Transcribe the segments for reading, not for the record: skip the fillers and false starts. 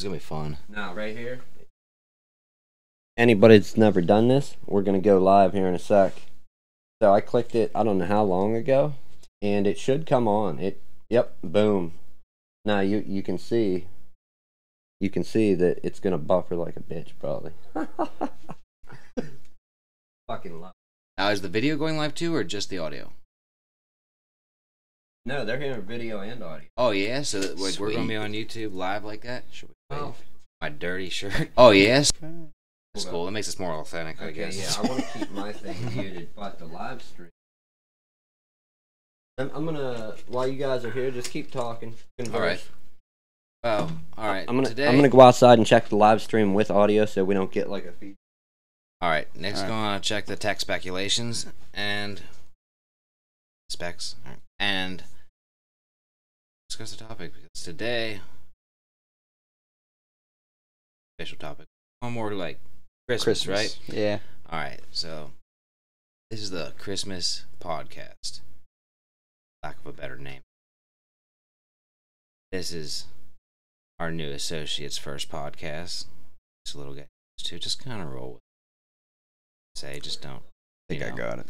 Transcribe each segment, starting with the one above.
gonna be fun. Now, right here. Anybody that's never done this, we're gonna go live here in a sec. So I clicked it, I don't know how long ago, and it should come on. Yep, boom. Now you can see that it's gonna buffer like a bitch probably. Fucking love. Now, is the video going live too, or just the audio? No, they're hearing video and audio. Oh yeah, so like we're gonna be on YouTube live like that. Should we wave? My dirty shirt. Oh yes. That's cool. That makes us more authentic, I guess. Yeah, I want to keep my thing muted, but the live stream. I'm gonna, while you guys are here, just keep talking. Converse. All right. Oh, all right. I'm gonna go outside and check the live stream with audio, so we don't get like a feed. All right. Next, gonna check the tech speculations and specs, and discuss the topic because today, official topic, one more like Christmas, right? Yeah. All right. So this is the Christmas podcast. Lack of a better name. This is our new associate's first podcast. This little guy to just kind of roll with it. Say, just don't. I think I got it.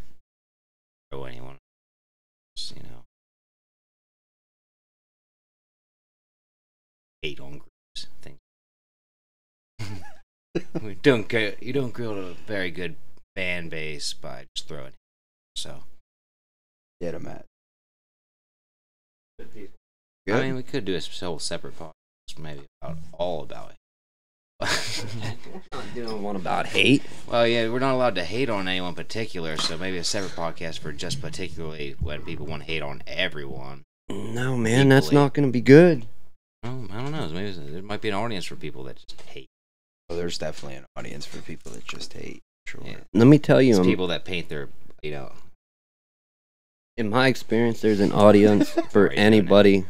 Throw anyone. Just, hate on groups. Things. You don't build a very good fan base by just throwing. So. Get them at. Good. I mean, we could do a whole separate podcast, maybe all about it. Not doing one about hate. Well, yeah, we're not allowed to hate on anyone particular, so maybe a separate podcast for just particularly when people want to hate on everyone. No, man, that's not going to be good. Well, I don't know. Maybe there might be an audience for people that just hate. Oh, there's definitely an audience for people that just hate. Sure. Yeah. Let me tell you, people that paint their, in my experience, there's an audience for anybody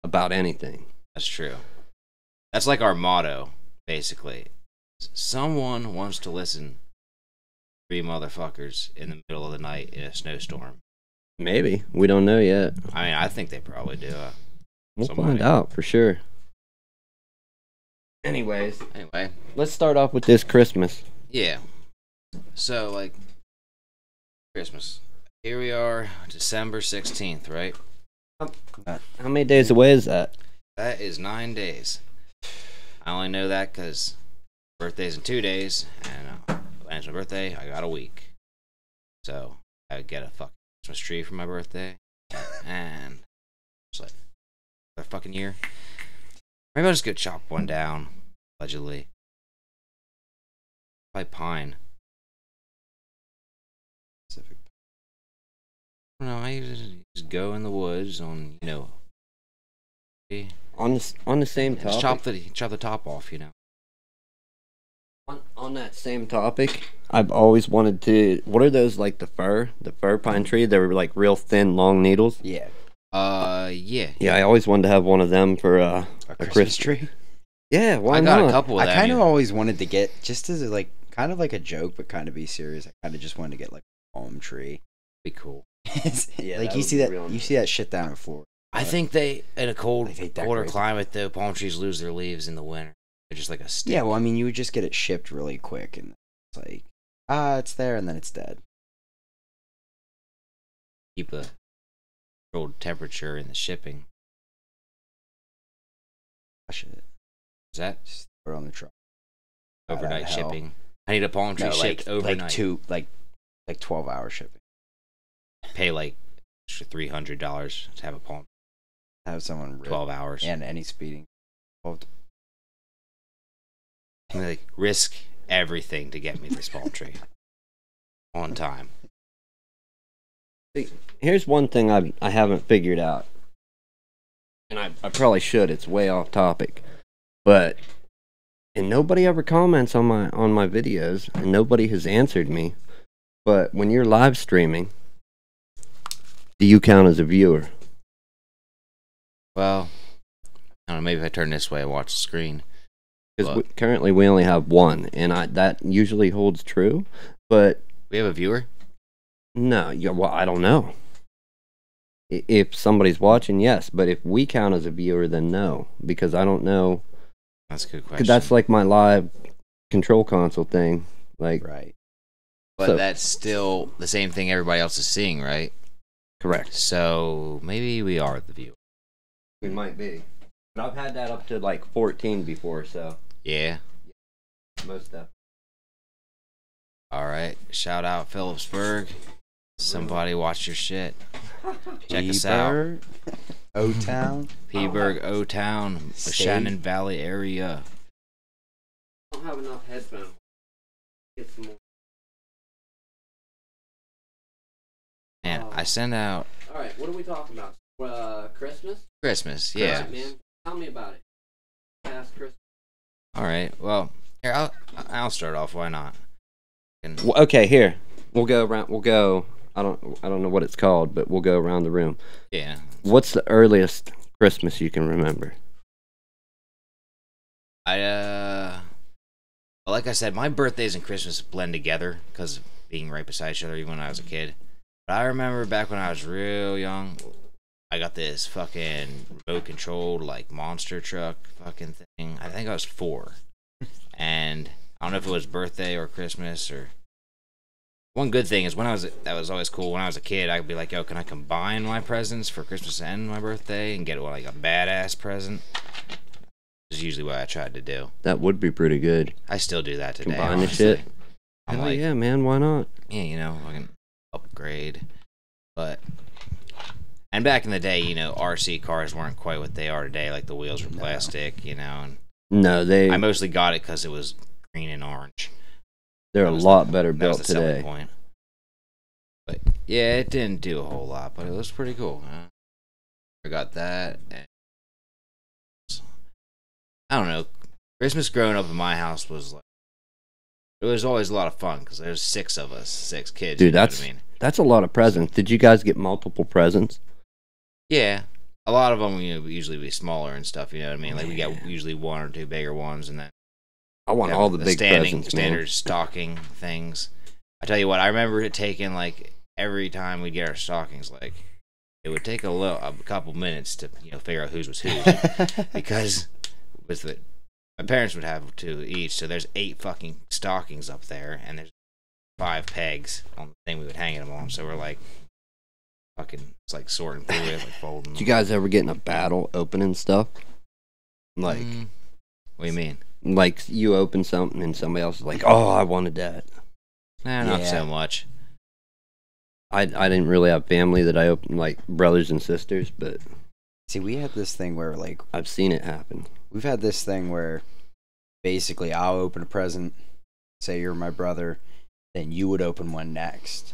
about anything. That's true. That's like our motto, basically. Someone wants to listen to 3 motherfuckers in the middle of the night in a snowstorm. Maybe. We don't know yet. I mean, I think they probably do. We'll find out for sure. Anyway, let's start off with this Christmas. Yeah. So, like, Christmas. Here we are, December 16th, right? How many days away is that? That is 9 days. I only know that because birthday's in 2 days, and when it's my birthday, I got a week. So, I would get a fucking Christmas tree for my birthday, and it's like, a fucking year. Maybe I'll just go chop one down, allegedly. Probably pine. Specific. I don't know, I just go in the woods on, on the same topic. Just chop the top off, On that same topic, I've always wanted to. What are those, like the fir pine tree? They were like real thin, long needles. Yeah. Yeah. Yeah, I always wanted to have one of them for a Christmas tree. Yeah, why not? I got not? a couple of them. I kind of always wanted to get, just as like kind of like a joke, but kind of be serious. I kind of just wanted to get like a palm tree. Be cool. Yeah, like you see that shit down in Florida. I think they in a colder crazy. climate though, palm trees lose their leaves in the winter. They're just like a stick. Yeah, well, I mean, you would just get it shipped really quick, and it's like, it's there, and then it's dead. Keep a controlled temperature in the shipping. Wash it. Is that just throw it on the truck? Overnight shipping. I need a palm tree shipped overnight. Like 12-hour shipping. Pay like extra $300 to have a palm. Have someone 12 hours and any speeding. Like risk everything to get me this palm tree on time. Here's one thing I haven't figured out, and I probably should. It's way off topic, but nobody ever comments on my videos, and nobody has answered me. But when you're live streaming, do you count as a viewer? Well, I don't know. Maybe if I turn this way and watch the screen. Because currently we only have one, and that usually holds true. But we have a viewer? No, well, I don't know. If somebody's watching, yes. But if we count as a viewer, then no. Because I don't know That's a good 'Cause question. that's like my live control console thing. Like, Right. But so- that's still the same thing everybody else is seeing, right? correct. So maybe we are the viewer. We might be. But I've had that up to like 14 before, so Yeah. most stuff. All right. Shout out Phillipsburg. Somebody watch your shit. Check us out. O-Town. Peaburg, O-Town, State. Shannon Valley area. I don't have enough headphones. Get some more. Man, I send out All right, what are we talking about? Christmas? Christmas. Yeah. All right, man. Tell me about it. Past Christmas. All right. Well, here I'll start off. Why not? And Well, okay, here. We'll go around. We'll go. I don't know what it's called, but we'll go around the room. yeah. What's the earliest Christmas you can remember? Like I said, my birthdays and Christmas blend together because of being right beside each other even when I was a kid. But I remember back when I was real young, I got this fucking remote controlled like monster truck fucking thing. I think I was 4. And I don't know if it was birthday or Christmas or one good thing is that was always cool. When I was a kid, I'd be like, yo, can I combine my presents for Christmas and my birthday and get like a badass present? Is usually what I tried to do. That would be pretty good. I still do that today. Combine the honestly. shit. I'm Hell like, yeah, man. Why not? yeah, you know, I can upgrade. But and back in the day, you know, RC cars weren't quite what they are today. Like the wheels were plastic, you know. And No, I mostly got it because it was green and orange. they're a That was lot better That was built the selling today. point. But yeah, it didn't do a whole lot, but it was pretty cool. I got that. And I don't know. Christmas growing up in my house was like, it was always a lot of fun because there's 6 of us, 6 kids. Dude, you know that's what I mean? that's a lot of presents. Did you guys get multiple presents? Yeah, a lot of them, you know, usually be smaller and stuff. You know what I mean? Like we got usually 1 or 2 bigger ones, and then I want yeah, all the big presents, man. standard stocking things. I tell you what, I remember it taking like every time we get our stockings, like it would take a couple minutes to figure out whose was whose because with the my parents would have 2 each, so there's 8 fucking stockings up there, and there's 5 pegs on the thing we would hang them on. So we're like fucking, it's like sorting through it, like folding. Did you guys ever get in a battle opening stuff? Like, what do you mean? like you open something and somebody else is like, "Oh, I wanted that." Nah, not Yeah. so much. I didn't really have family that I opened, like brothers and sisters, but See, we had this thing where, like, I've seen it happen. we've had this thing where basically I'll open a present, say you're my brother, then you would open one next.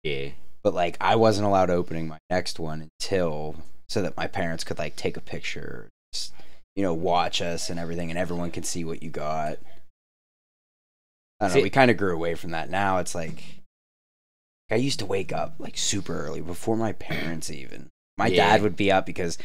Yeah. But, like, I wasn't allowed opening my next one until, so that my parents could, like, take a picture, just, watch us and everything, and everyone could see what you got. I don't know, See- we kind of grew away from that. Now it's like, I used to wake up, like, super early, before my parents even. My Yeah. dad would be up because,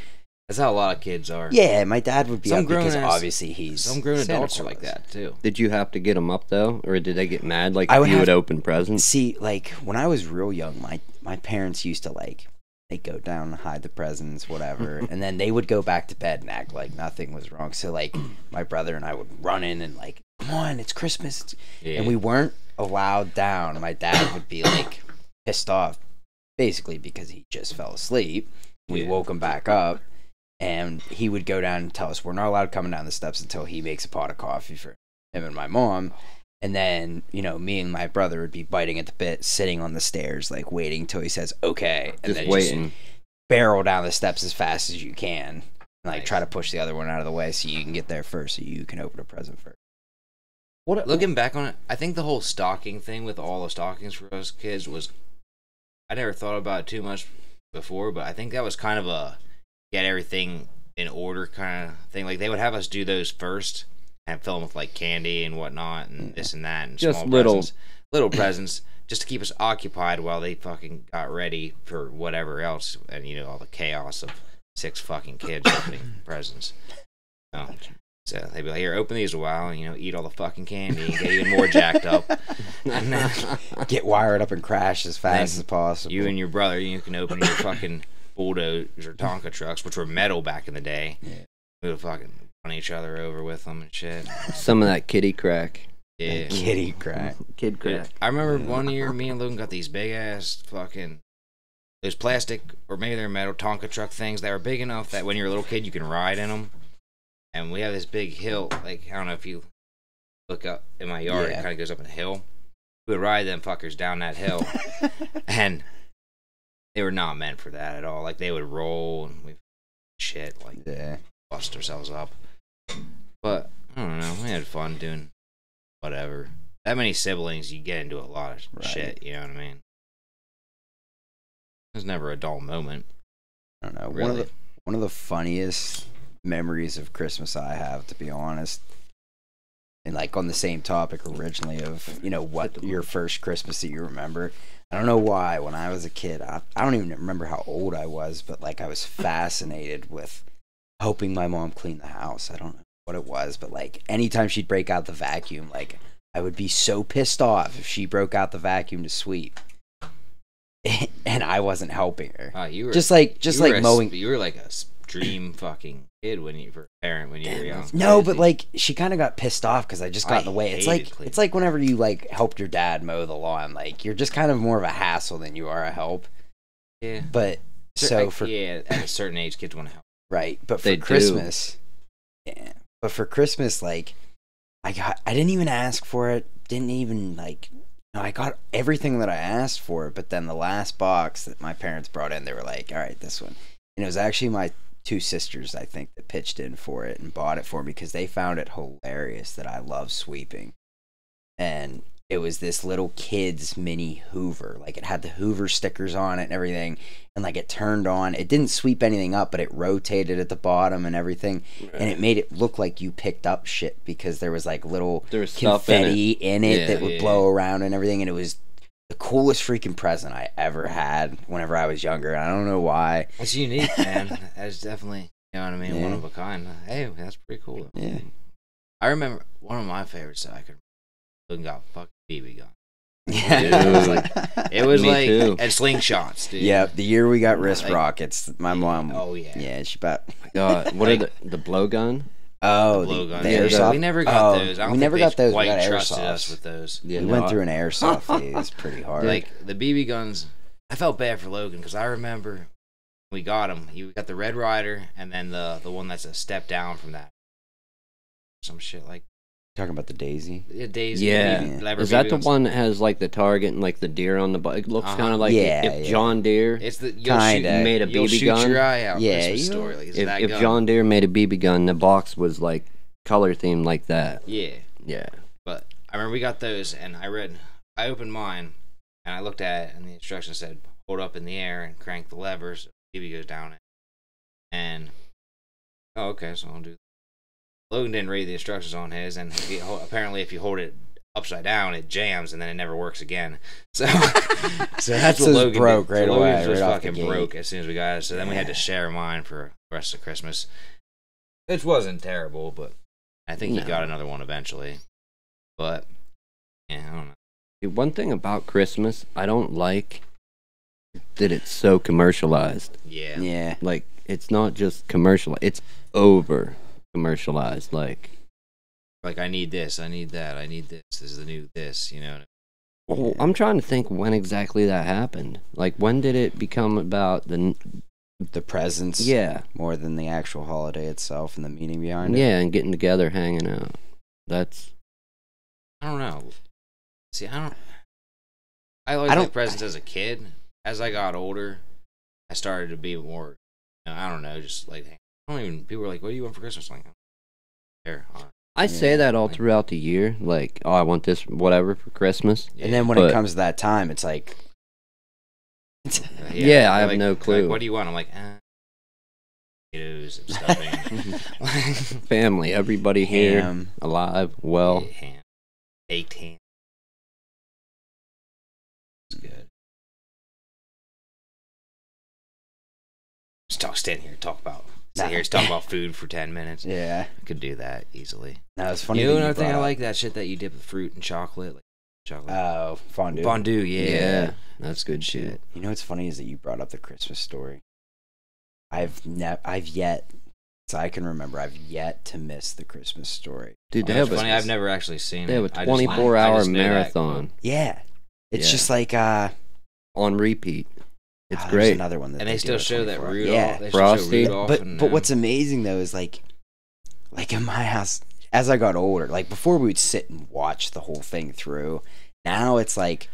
That's how a lot of kids are. yeah, my dad would be Some up because grown-ass- obviously he's Some grown Santa adults are like Claus. that too. Did you have to get them up though, or did they get mad like I if would you have- would open presents? See, like, when I was real young, my parents used to, like, they'd go down and hide the presents, whatever, and then they would go back to bed and act like nothing was wrong. So, like, my brother and I would run in and, like, come on, it's Christmas. Yeah. And we weren't allowed down. My dad would be, like, pissed off, basically because he just fell asleep. We Yeah. woke him back up, and he would go down and tell us we're not allowed coming down the steps until he makes a pot of coffee for him and my mom. And then, me and my brother would be biting at the bit, sitting on the stairs, like, waiting until he says, okay. And Just then waiting. barrel down the steps as fast as you can. And, like, Nice. try to push the other one out of the way so you can get there first, so you can open a present first. Looking back on it, I think the whole stocking thing with all the stockings for us kids was, I never thought about it too much before, but I think that was kind of a get everything in order kind of thing. Like they would have us do those first and fill them with like candy and whatnot and this and that and Just small little- little presents just to keep us occupied while they fucking got ready for whatever else and all the chaos of 6 fucking kids opening presents. So they'd be like, here, open these a while and, eat all the fucking candy and get even more jacked up. And then Get wired up and crash as fast Then as possible. you and your brother, you can open your fucking Bulldozer Tonka trucks, which were metal back in the day. Yeah. We would fucking on each other over with them and shit. Some of that kitty crack. Yeah. Kitty crack. Kid crack. I remember one year me and Logan got these big ass fucking those plastic or maybe they're metal Tonka truck things that were big enough that when you're a little kid you can ride in them. And we have this big hill, like I don't know if you look up in my yard, it kind of goes up a hill. We would ride them fuckers down that hill, and they were not meant for that at all. Like they would roll and we shit like bust ourselves up. But I don't know, we had fun doing whatever. That many siblings, you get into a lot of shit. You know what I mean? There's never a dull moment. I don't know. Really. One of the funniest memories of Christmas I have, to be honest, and like on the same topic originally of, you know, what your first Christmas that you remember. I don't know why when I was a kid, I don't even remember how old I was, but like I was fascinated with helping my mom clean the house. I don't know what it was, but like anytime she'd break out the vacuum, like I would be so pissed off if she broke out the vacuum to sweep and I wasn't helping her. You were just like mowing. You were like a dream fucking kid when you were a parent when you were young. No, but like she kind of got pissed off because I just got in the way. It's like whenever you like helped your dad mow the lawn, like you're just kind of more of a hassle than you are a help. Yeah, but at a certain age, kids want to help. Right, but for Christmas, for Christmas, like I didn't even ask for it. Didn't even like. No, I got everything that I asked for, but then the last box that my parents brought in, they were like, "All right, this one," and it was actually my two sisters, I think, that pitched in for it and bought it for me because they found it hilarious that I love sweeping. And it was this little kid's mini Hoover. Like, it had the Hoover stickers on it and everything. And, like, it turned on. It didn't sweep anything up, but it rotated at the bottom and everything. Right. And it made it look like you picked up shit because there was, like, little confetti in it that would blow around and everything. And it was the coolest freaking present I ever had whenever I was younger. I don't know why. It's unique, man. That's definitely, you know what I mean, one of a kind. Hey, that's pretty cool. Yeah. I remember one of my favorites that I could remember got fucking BB gun. Yeah. It was like and slingshots, dude. Yeah, the year we got wrist rockets, my mom. Oh yeah. Yeah, she bought. God, what are the blowgun? Oh, the blowgun. The airsoft. We never got those. I don't we never got those. Quite we got trusted airsoft. us with those. Yeah, we went through an airsoft phase pretty hard. Like the BB guns, I felt bad for Logan because I remember we got him. You got the Red Ryder and then the one that's a step down from that. Some shit like. Talking about the Daisy? Daisy. Yeah. Is that the one that has like the target and like the deer on the butt? It looks kind of like if John Deere made a BB gun. Your eye out. Yeah. Story. Like, if John Deere made a BB gun, the box was like color themed like that. Yeah. Yeah. But I remember we got those and I opened mine and I looked at it and the instructions said hold up in the air and crank the levers. BB goes down. And, okay, so I'll do that. Logan didn't read the instructions on his, and apparently if you hold it upside down, it jams, and then it never works again. So that's what Logan broke did. Right so away. Logan just right fucking broke as soon as we got it. So then we had to share mine for the rest of Christmas. It wasn't terrible, but I think he got another one eventually. But, yeah, I don't know. One thing about Christmas, I don't like that it's so commercialized. Yeah. Yeah. Like, it's not just commercial, it's over commercialized. Like I need this, I need that, I need this. This is the new this, you know. Well, I'm trying to think when exactly that happened. Like, when did it become about the presents? Yeah, more than the actual holiday itself and the meaning behind it. Yeah, and getting together, hanging out. That's. I don't know. See, I always liked presents as a kid. As I got older, I started to be more. I don't know, just like. People were like, what do you want for Christmas? I'm like, here. I say that all throughout the year. Like, oh, I want this, whatever, for Christmas. Yeah. And then when it comes to that time, it's like... I have no clue. Like, what do you want? I'm like, potatoes and stuffing. Family, everybody here, alive, well. Yeah, ham. Baked ham. It's good. Just stand here and talk about... talk about food for 10 minutes. Yeah. I could do that easily. No, it's funny. You know another thing I like? That shit that you dip with fruit and chocolate. Like chocolate. Oh, fondue. Fondue, yeah. That's good shit. You know what's funny is that you brought up the Christmas story. I've yet I can remember, I've yet to miss the Christmas Story. Dude, they That's have funny. I've never actually seen they it. have a I just- 24-hour I just know that marathon Yeah, it's Yeah. just like on repeat. It's there's great. another one that And they do still at show that 24. Rudolph. Yeah, They still show Frosty. Rudolph but and, what's amazing though is like in my house, as I got older, like before we would sit and watch the whole thing through. Now it's like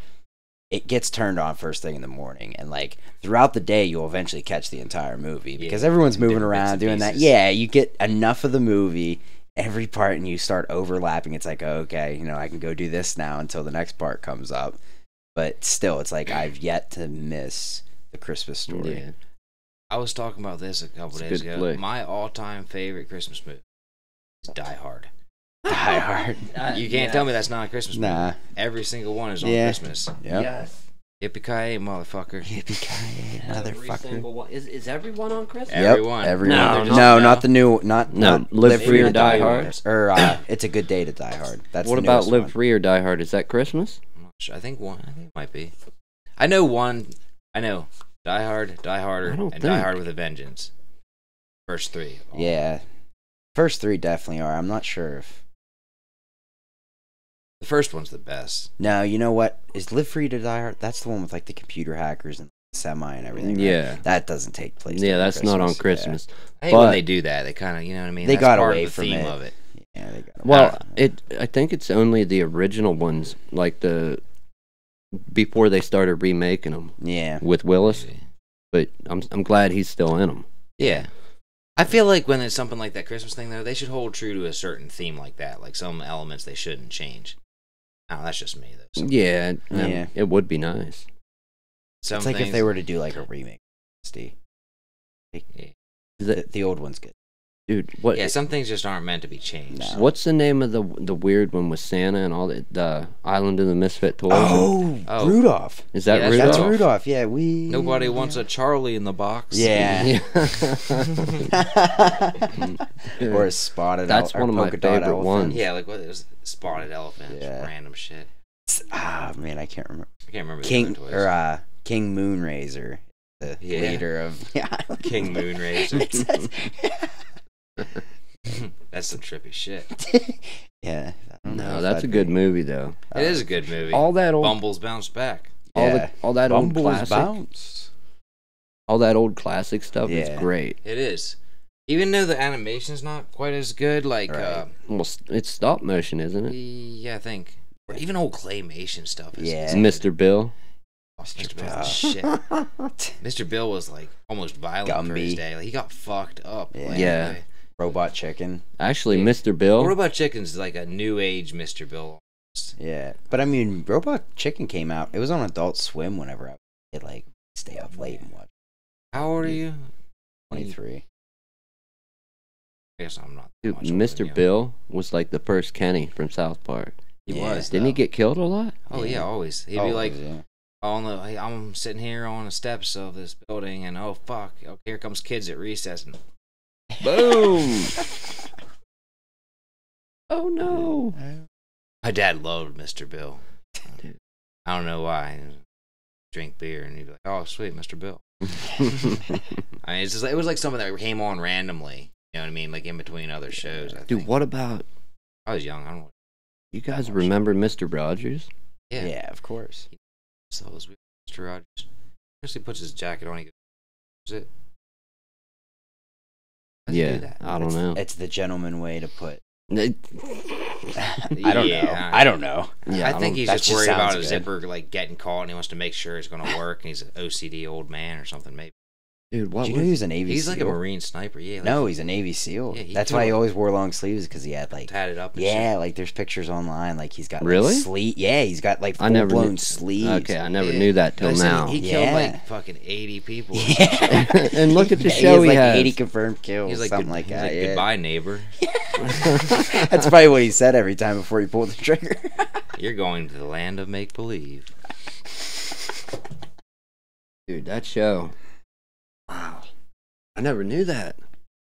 it gets turned on first thing in the morning, and like throughout the day you'll eventually catch the entire movie because everyone's moving different bits around and doing that. pieces. Yeah, you get enough of the movie, every part, and you start overlapping. It's like, oh, okay, I can go do this now until the next part comes up. But still, it's like I've yet to miss the Christmas Story. Yeah. I was talking about this a couple It's a days good ago. flick. My all-time favorite Christmas movie is Die Hard. Die Hard. You can't tell me that's not a Christmas movie. Nah. Every single one is on Yeah. Christmas. Yep. Yes. Yippee-ki-yay, motherfucker. Yippee-ki-yay, Every motherfucker. single one. Is everyone on Christmas? Everyone. Everyone. No, No, no. not the new. Not Live Free or Die Hard? Or It's a Good Day to Die Hard. That's What the about newest Live one. Free or Die Hard? Is that Christmas? I'm not sure. I think it might be. I know one. I know Die Hard, Die Harder, I don't and Die think. Hard with a Vengeance. First three. Yeah, first three definitely are. I'm not sure if. The first one's the best. No, you know what? Is Live Free to Die Hard? That's the one with like the computer hackers and semi and everything. right? Yeah. That doesn't take place. Yeah, during that's not on Yeah. Christmas. I hate when But- they do that. They kind of, you know what I mean? They That's got part away of the from theme it. of it. Yeah, they got. Well, I think it's only the original ones, like before they started remaking them Yeah. with Willis. But I'm glad he's still in them. Yeah. I feel like when it's something like that Christmas thing, though, they should hold true to a certain theme like that. Like some elements they shouldn't change. Oh, that's just me, though. Yeah, Yeah. it would be nice. Some It's like if things- they were to do like a remake. Steve. Yeah. The old one's good. Dude, what? Yeah, some things just aren't meant to be changed. No. What's the name of the weird one with Santa and all the Island of the Misfit Toys? Oh. Rudolph. Is that Yeah, Rudolph? That's Rudolph. Rudolph. Yeah, we. Nobody wants a Charlie in the box. Yeah. Yeah. Or a spotted. That's or one of my polka dot favorite elephant. ones. Yeah, like what? It was spotted elephant. Yeah. Random shit. Ah, man, I can't remember. I can't remember the King other toys. or King Moonrazer, the Yeah. leader of King Moonrazer. It says- That's some trippy shit. yeah. I don't know No, if that's a that'd good be- movie though. It is a good movie. All that old, Bumbles bounce back. Yeah. all that old Bumbles classic, bounce. all that old classic stuff Yeah. is great. It is. Even though the animation's not quite as good, like Right. Well, it's stop motion, isn't it? yeah, I think. Or even old claymation stuff. Is Yeah. Mr. Bill. Mr. Bill's Bill. the shit. Mr. Bill was like almost violent for his Gumby. day. Like he got fucked up. Yeah. Like, Yeah. Robot Chicken. Actually, Yeah. Mr. Bill. Robot Chicken's like a new age Mr. Bill. Yeah, but I mean, Robot Chicken came out. It was on Adult Swim whenever I would like stay up late and watch. How old are you? 23. I guess I'm not. Dude, much older than Mr. you. Bill was like the first Kenny from South Park. He Yeah. was. Didn't he though. get killed a lot? Oh yeah, always. He'd be Oh, like, yeah. I'm sitting here on the steps of this building, and oh fuck, okay, here comes kids at recess, and Boom! Oh no! my dad loved Mr. Bill. Dude. I don't know why. Drink beer, and he'd be like, "Oh, sweet, Mr. Bill." I mean, it's just, it was like something that came on randomly. You know what I mean? Like in between other shows. I Dude, think. what about I was young. I don't know. you guys? Remember Mr. Rogers? Yeah. Yeah, of course. So it was weird. Mr. Rogers. First he puts his jacket on. He goes, "Is it?" How'd he do Yeah, that? I don't know. It's the gentleman way to put. It- I don't know. Yeah. I don't know. Yeah, I think he's that just just worried about sounds his good. zipper like getting caught, and he wants to make sure it's going to work. And he's an OCD old man or something. Maybe Dude, what Did you know was he was a Navy he's SEAL? like a Marine sniper. Yeah. Like, No, he's a Navy SEAL. Yeah, he That's why he killed. always wore long sleeves because he had like. tatted up. And Yeah, shit. like there's pictures online. Like he's got Really? like, sleeve. Yeah, he's got like I full never blown knew- sleeves. Okay, I never Yeah. knew that till Listen, now. He killed Yeah. like fucking 80 people. Yeah. And look at the Yeah, show he he has like has. 80 confirmed kills. He's like, something good, like he's that. like, yeah. goodbye, neighbor. That's probably what he said every time before he pulled the trigger. You're going to the land of make believe. Dude, that show. Wow, I never knew that.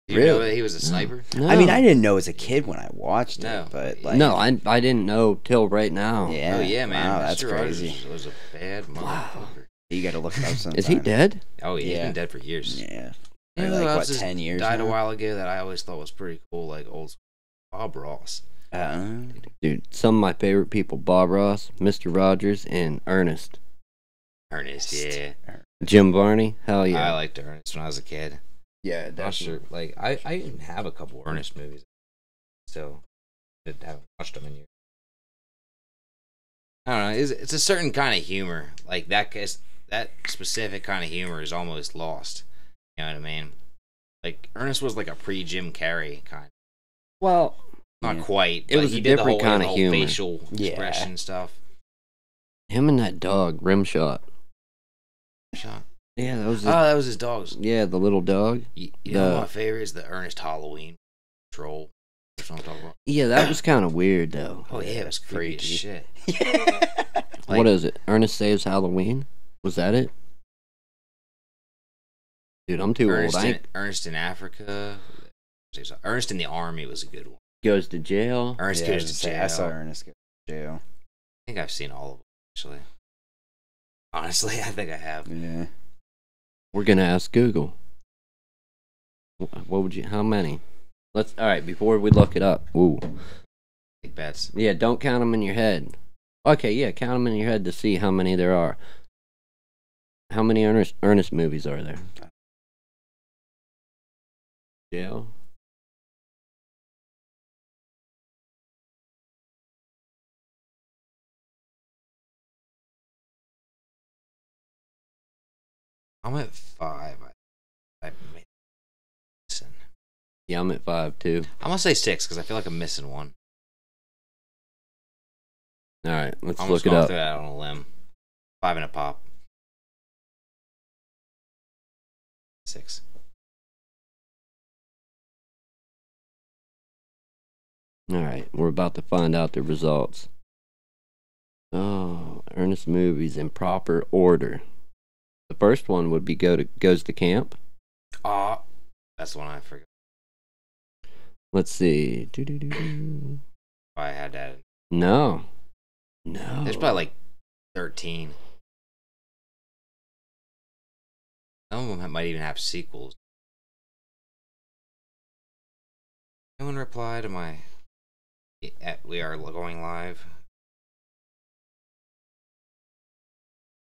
Did you know Really? that he was a sniper? No. I mean, I didn't know as a kid when I watched No. it, but like, No, I didn't know till right now. Yeah. Oh yeah, man. Wow, that's Mr. crazy. Rogers was a bad motherfucker. You got to look it up sometime. Is he dead? Oh yeah, he's Yeah. been dead for years. Yeah. You Or know like who what, else just 10 years died now? a while ago that I always thought was pretty cool, like old school? Bob Ross. Dude, some of my favorite people: Bob Ross, Mr. Rogers, and Ernest. Ernest, yeah. Jim Varney, hell I yeah. liked Ernest when I was a kid. Yeah, Not sure. Like I even have a couple Ernest movies. Still, haven't watched them in years. I don't know. It's a certain kind of humor. Like that specific kind of humor is almost lost. You know what I mean? Like Ernest was like a pre-Jim Carrey kind. Well, Not quite. It but was he a did different the whole, kind the of whole humor. facial Yeah. expression stuff. him and that dog, Rimshot. Shot. Yeah, that was Oh, that was his dogs. yeah, the little dog. You know my favorite is the Ernest Halloween troll. That's what I'm talking about. Yeah, that was kind of weird though. Oh yeah, it was creepy as Freaky. shit. Yeah. What is it? Ernest Saves Halloween? Was that it? Dude, I'm too Ernest, old. Ernest in Africa. Ernest in the Army was a good one. Goes to jail. Ernest Yeah, I goes was to gonna say, jail. I saw Ernest go to jail. I think I've seen all of them actually. Honestly, I think I have. Yeah. We're gonna ask Google. What would you? How many? Let's. All right. Before we look it up. Ooh. Big bets. Yeah. Don't count them in your head. Okay. Yeah. Count them in your head to see how many there are. How many Ernest movies are there? Jail. I'm at 5. I missing. Yeah, I'm at 5 too. I'm gonna say 6 because I feel like I'm missing one. All right. Let's I'm look just it going up. through that on a limb. 5 and a pop. 6. All right. We're about to find out the results. Oh, Ernest movies in proper order. The first one would be Goes to Camp. Oh, that's the one I forgot. Let's see. Doo-doo-doo-doo. I had that. No. No. There's probably like 13. Some of them might even have sequels. Anyone reply to my we are going live?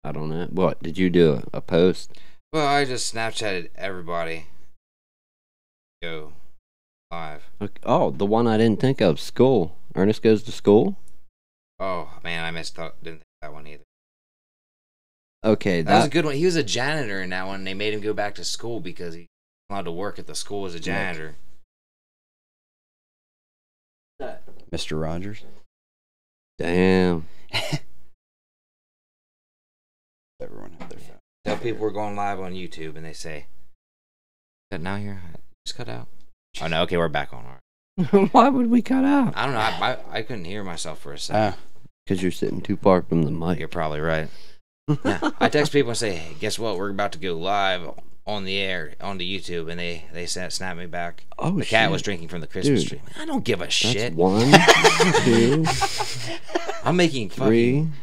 I don't know. What? Did you do a post? Well, I just Snapchatted everybody. Go live. Okay. Oh, the one I didn't think of. School. Ernest Goes to School? Oh man, I didn't think that one either. Okay, That was a good one. He was a janitor in that one. They made him go back to school because he was allowed to work at the school as a janitor. Mr. Rogers. Damn. Everyone had their phone. Tell people we're going live on YouTube, and they say, "Cut now here? Just cut out." Oh no, okay, we're back on. All right. Why would we cut out? I don't know. I couldn't hear myself for a second. Because you're sitting too far from the mic. You're probably right. Yeah, I text people and say, "Hey, guess what? We're about to go live on the air onto YouTube," and they snap me back. Oh, the cat shit. was drinking from the Christmas Dude, tree. I don't give a That's shit. 1, 2, I'm making 3. fucking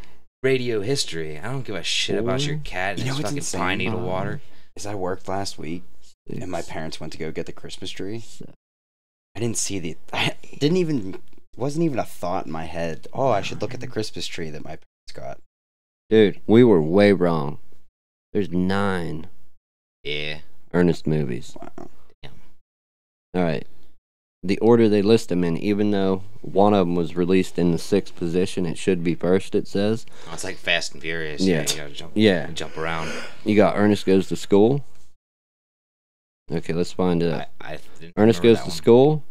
radio history. I don't give a shit about your 4. cat and You know his what's fucking insane? pine needle water. Is I worked last week and my parents went to go get the Christmas tree. I didn't see wasn't even a thought in my head. Oh, I should look at the Christmas tree that my parents got. Dude, we were way wrong. There's 9 Yeah. Ernest movies. Wow. All right. The order they list them in, even though one of them was released in the 6th position, it should be first, it says. Oh, it's like Fast and Furious. Yeah. You gotta jump around. You got Ernest Goes to School. Okay, let's find it. I didn't Ernest remember Goes that to one. School.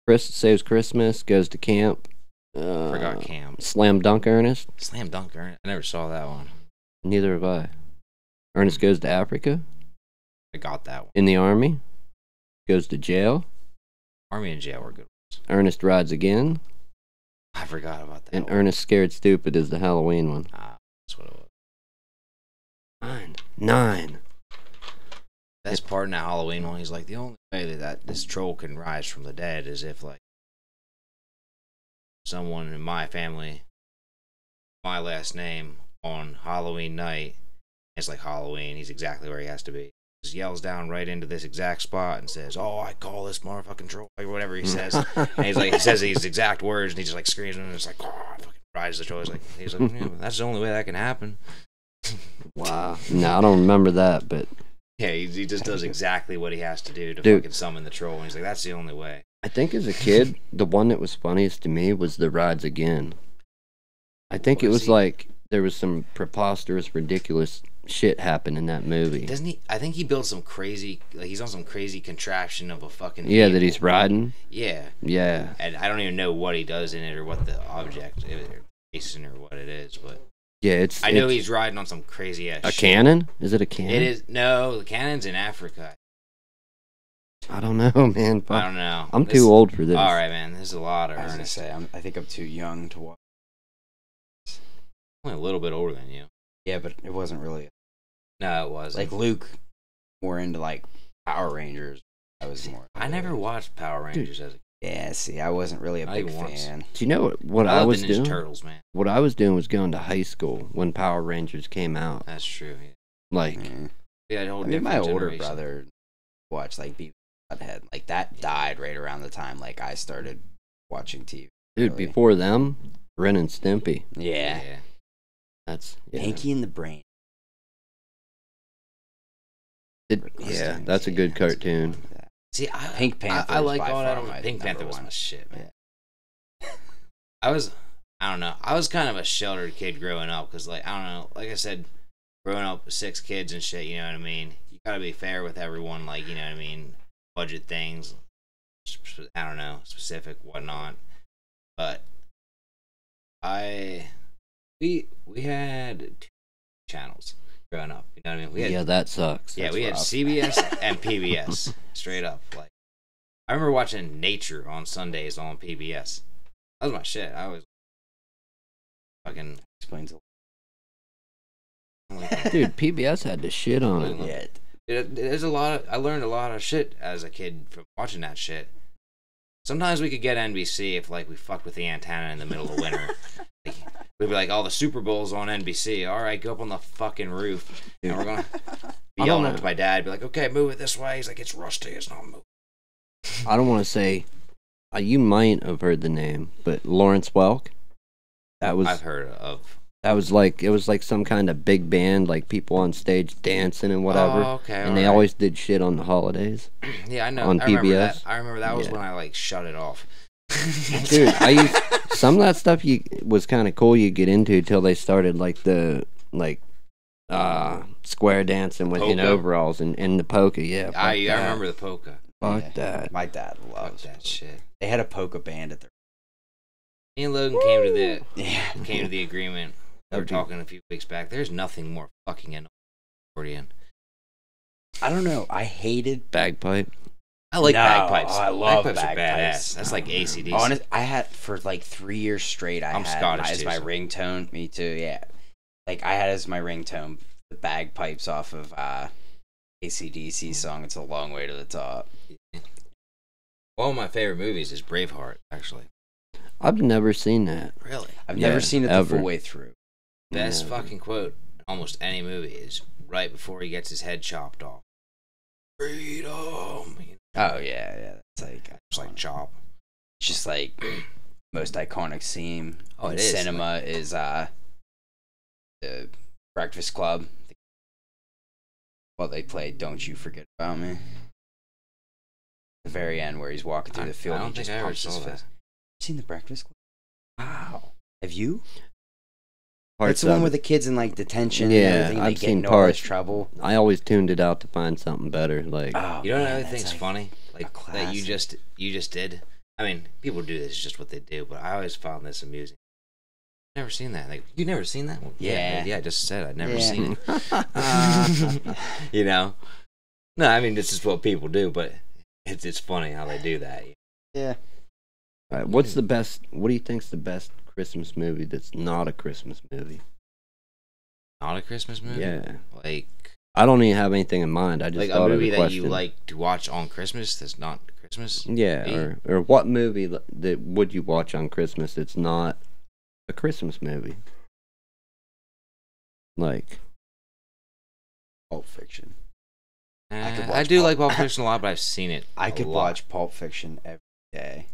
Chris Saves Christmas. Goes to Camp. Forgot Cam. Slam Dunk Ernest. Slam Dunk. I never saw that one. Neither have I. Ernest Goes to Africa. I got that one. In the Army. Goes to jail. Army and Jail were good ones. Ernest Rides Again. I forgot about that And one. Ernest Scared Stupid is the Halloween one. That's what it was. 9. Best part in that Halloween one, he's like, the only way that this troll can rise from the dead is if, like, someone in my family, my last name, on Halloween night, it's like Halloween, he's exactly where he has to be. just yells down right into this exact spot and says, "Oh, I call this motherfucking troll," or whatever he says. And he's like, he says these exact words, and he just like screams, and it's like, "Oh," fucking rides the troll. He's like, yeah, that's the only way that can happen. Wow. No, I don't remember that, but Yeah, he just does exactly what he has to do to Dude. fucking summon the troll, and he's like, that's the only way. I think as a kid, the one that was funniest to me was the rides again. I think it was like there was some preposterous, ridiculous shit happen in that movie. Doesn't he? I think he built some crazy, like he's on some crazy contraption of a fucking Yeah, that vehicle. he's riding. Yeah. Yeah. And I don't even know what he does in it or what the object is, or racing or what it is, but Yeah, I know he's riding on some crazy ass a shit. cannon. Is it a cannon? It is. No, the cannon's in Africa. I don't know, man. I don't know. I'm too old for this. All right, man. There's a lot of I was gonna Ernest. say, I think I'm too young to watch. Only a little bit older than you. Yeah, but it wasn't really No, it wasn't. like Luke. More into like Power Rangers. I was more. I never watched Power Rangers as a kid. Yeah, see, I wasn't really a Not big even once. fan. Do you know what I I love was the Ninja doing? Turtles, man. What I was doing was going to high school when Power Rangers came out. That's true. Yeah, Like, yeah a whole I mean, my different older generation. brother watched like Beavis and Butthead. Like that died right around the time like I started watching TV. dude, Really? before them, Ren and Stimpy. Yeah, That's yeah. Pinky and the Brain. Yeah, that's a good cartoon. See, Pink Panther. I is like by all far that. my Pink number Panther was one. my shit, man. I don't know. I was kind of a sheltered kid growing up because, like, I don't know. Like I said, growing up with 6 kids and shit, you know what I mean? You gotta be fair with everyone, like, you know what I mean? Budget things. I don't know, specific, whatnot. But we had 2 channels growing up. You know what I mean? We had Yeah, that sucks. yeah, That's we had rough. CBS and PBS, straight up. Like, I remember watching Nature on Sundays on PBS. That was my shit. I was fucking. Explains a Dude, PBS had the shit on it. Yeah. There's a lot of. I learned a lot of shit as a kid from watching that shit. Sometimes we could get NBC if like we fucked with the antenna in the middle of winter. Like, we'd be like, "Oh, the Super Bowl's on NBC. All right, go up on the fucking roof, and we're gonna be I don't yelling know. up to my dad. Be like, okay, move it this way. He's like, it's rusty. It's not moving. I don't want to say, you might have heard the name, but Lawrence Welk. That was I've heard of. that was like it was like some kind of big band, like people on stage dancing and whatever. Oh, okay. And they always did shit on the holidays. Yeah, I know. on I remember PBS. that. I remember that was Yeah. when I like shut it off. Dude, some of that stuff was kind of cool. You get into till they started like the square dancing with in Polka? overalls and the polka. Yeah, fuck I that. remember the polka. Fuck Yeah. that. My dad Fuck loves that shit. They had a polka band at their. Me and Logan came to Yeah. the agreement. We were talking a few weeks back. There's nothing more fucking in accordion. I don't know. I hated. Bagpipe. I like No, bagpipes. I love bagpipes. Are bagpipes. badass. That's like ACDC. Honest, I had for like 3 years straight. I'm had Scottish as too, my so- ringtone. Me too. Yeah, like I had as my ringtone the bagpipes off of ACDC song. It's a long way to the top. One of my favorite movies is Braveheart. Actually, I've never seen that. really, I've Yeah, never seen it the ever. full way through. best Yeah. fucking quote in almost any movie is right before he gets his head chopped off. Freedom. Oh yeah. That's like It's like chop. it's just like most iconic scene Oh, in it is, cinema is the Breakfast Club. Well, they played "Don't You Forget About Me." The very end where he's walking through the field. I don't and he think just I ever pumps his saw fist. that. Seen the Breakfast Club? Wow. Have you? Parts That's the one of with it. the kids in like detention Yeah, and everything. They I've get seen into all this parts. trouble. I always tuned it out to find something better. Like, Oh, You know what man, I that's think's like funny? Like a that you classic. just did. I mean, people do this; it's just what they do. But I always found this amusing. Never seen that. Like, you never seen that? Well, Yeah. yeah. I just said I'd never Yeah. seen it. You know? No, I mean this is what people do, but it's funny how they do that. Yeah. all right, what's the best? What do you think's the best Christmas movie that's not a Christmas movie? Not a Christmas movie. Yeah, Like I don't even have anything in mind. I just like a thought movie of a that question. you like to watch on Christmas that's not Christmas. Yeah, Me? or what movie that would you watch on Christmas that's not a Christmas movie? Like, Pulp Fiction. could I watch do Pulp- like Pulp Fiction a lot, but I've seen it. I a could lot. watch Pulp Fiction every day.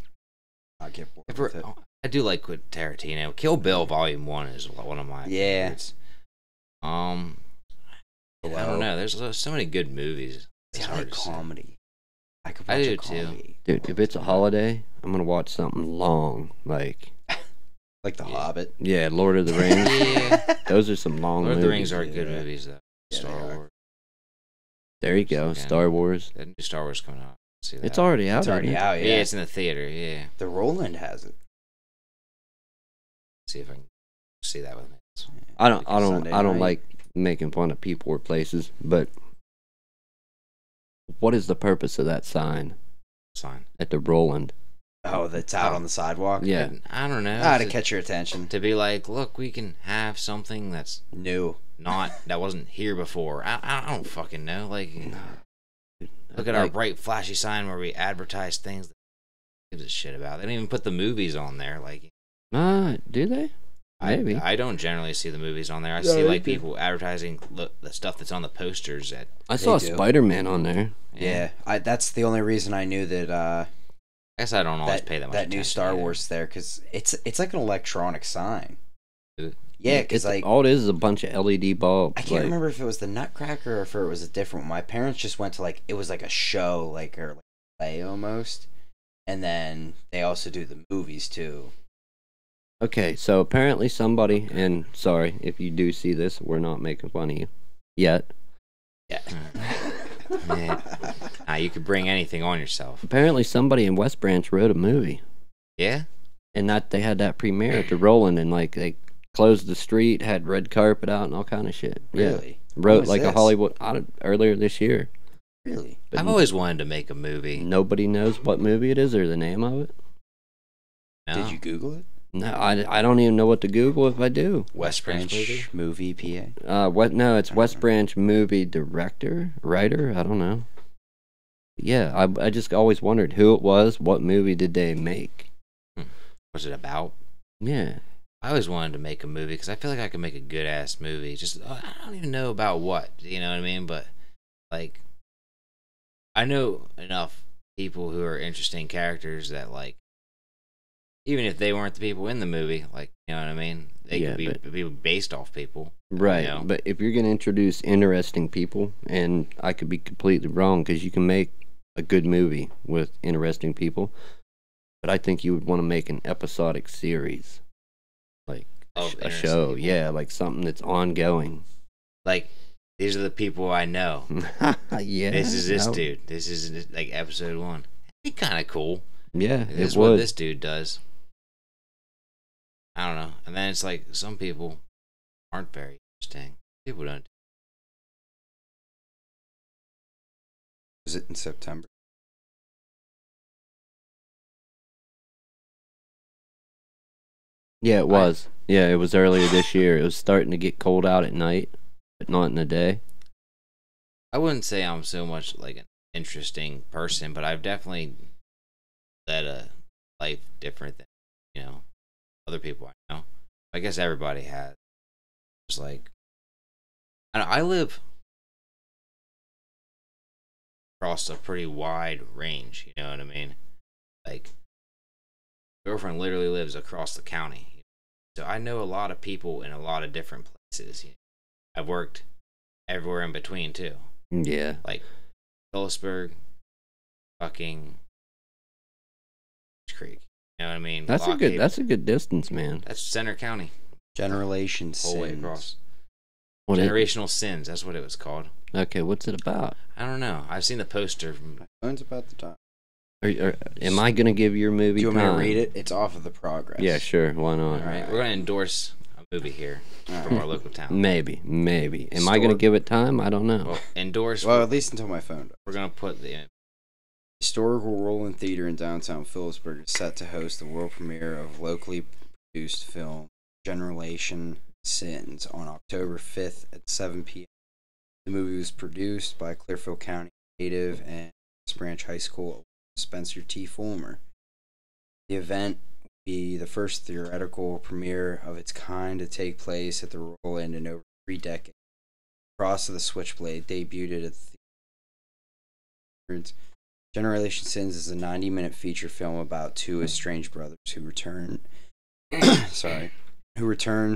I get bored with it. I do like Quentin Tarantino. Kill Bill Volume 1 is one of my favorites. I don't know. There's so many good movies. It's I hard like to say. comedy. I could I watch do a too. comedy. Dude, if it's a holiday, I'm gonna watch something long, like Like The Hobbit. yeah, Lord of the Rings. Yeah. Those are some long Lord of movies. the Rings are good yeah. movies, though. Yeah, Star they are. Wars. There you go, Yeah. Star Wars. That new Star Wars coming out. See that. It's already out. It's already isn't it? out, Yeah, yeah. it's in the theater. Yeah. The Roland has it. See if I can see that with me. I don't Sunday night. like making fun of people or places, but what is the purpose of that sign Sign. at the Roland? Oh, that's out on the sidewalk? Yeah, I don't know. To catch your attention. To be like, look, we can have something that's New. that wasn't here before. I don't fucking know. Like, look at our Like- bright, flashy sign where we advertise things that gives a shit about. They don't even put the movies on there. Like, do they? Maybe. I don't generally see the movies on there. I Yeah, see they like do. people advertising the stuff that's on the posters. I saw do. Spider-Man on there. Yeah. That's the only reason I knew that I guess I don't always pay that much new attention Star either. Wars there, because it's like an electronic sign. Is it? Yeah, because like all it is a bunch of LED bulbs. I can't remember if it was the Nutcracker or if it was a different one. My parents just went to it was like a show, like or like play almost, and then they also do the movies too. Okay, so apparently somebody, and sorry if you do see this, we're not making fun of you yet. Yeah. Yeah. You could bring anything on yourself. Apparently somebody in West Branch wrote a movie, Yeah. and that they had that premiere at the Roland, and like they closed the street, had red carpet out, and all kind of shit. Really? Yeah. Wrote was like a this? Hollywood earlier this year. Really? But I've always wanted to make a movie. nobody knows what movie it is or the name of it. No. Did you Google it? No, I don't even know what to Google if I do. West Branch movie PA. No, it's West Branch movie director, writer. I don't know. Yeah, I just always wondered who it was. What movie did they make? What's it about? Yeah, I always wanted to make a movie because I feel like I could make a good ass movie. Just I don't even know about what, you know what I mean? But like, I know enough people who are interesting characters that like, even if they weren't the people in the movie, like you know what I mean, they Yeah, could be people based off people. right. You know? But if you're gonna introduce interesting people, and I could be completely wrong because you can make a good movie with interesting people, but I think you would want to make an episodic series, like Of a interesting show. people. Yeah, like something that's ongoing. Like these are the people I know. Yeah, This is this no. dude. This is like episode 1. It'd be kind of cool. Yeah, This it is what would. this dude does. I don't know. And then it's like some people aren't very interesting. People don't. Was it in September? Yeah, it was. Yeah, it was earlier this year. It was starting to get cold out at night, but not in the day. I wouldn't say I'm so much like an interesting person, but I've definitely led a life different than, you know, other people I know. I guess everybody has. It's like, I live across a pretty wide range, you know what I mean? Like, my girlfriend literally lives across the county. So I know a lot of people in a lot of different places. I've worked everywhere in between too. Yeah. Like Phillipsburg, fucking Creek. You know what I mean? That's Lock Haven. that's a good distance, man. That's Center County. Generation Whole way Sins. across. What it- Generational Sins. That's what it was called. okay, what's it about? I don't know. I've seen the poster. My phone's about the time. Am I gonna give your movie Do you want me time? to read it? It's off of the progress. Yeah, sure. Why All not? right, we're gonna endorse a movie here All from right. our local town. Maybe. Am I gonna Store- give it time? I don't know. Well, endorse. Well, at least until my phone. we're gonna put the. Historical Roland Theater in downtown Phillipsburg is set to host the world premiere of locally produced film Generation Sins on October 5th at 7 p.m. The movie was produced by Clearfield County native and West Branch High School Spencer T. Fulmer. The event will be the first theatrical premiere of its kind to take place at the Roland in over 3 decades. Cross of the Switchblade debuted at the Generation Sins is a 90-minute feature film about two estranged brothers who return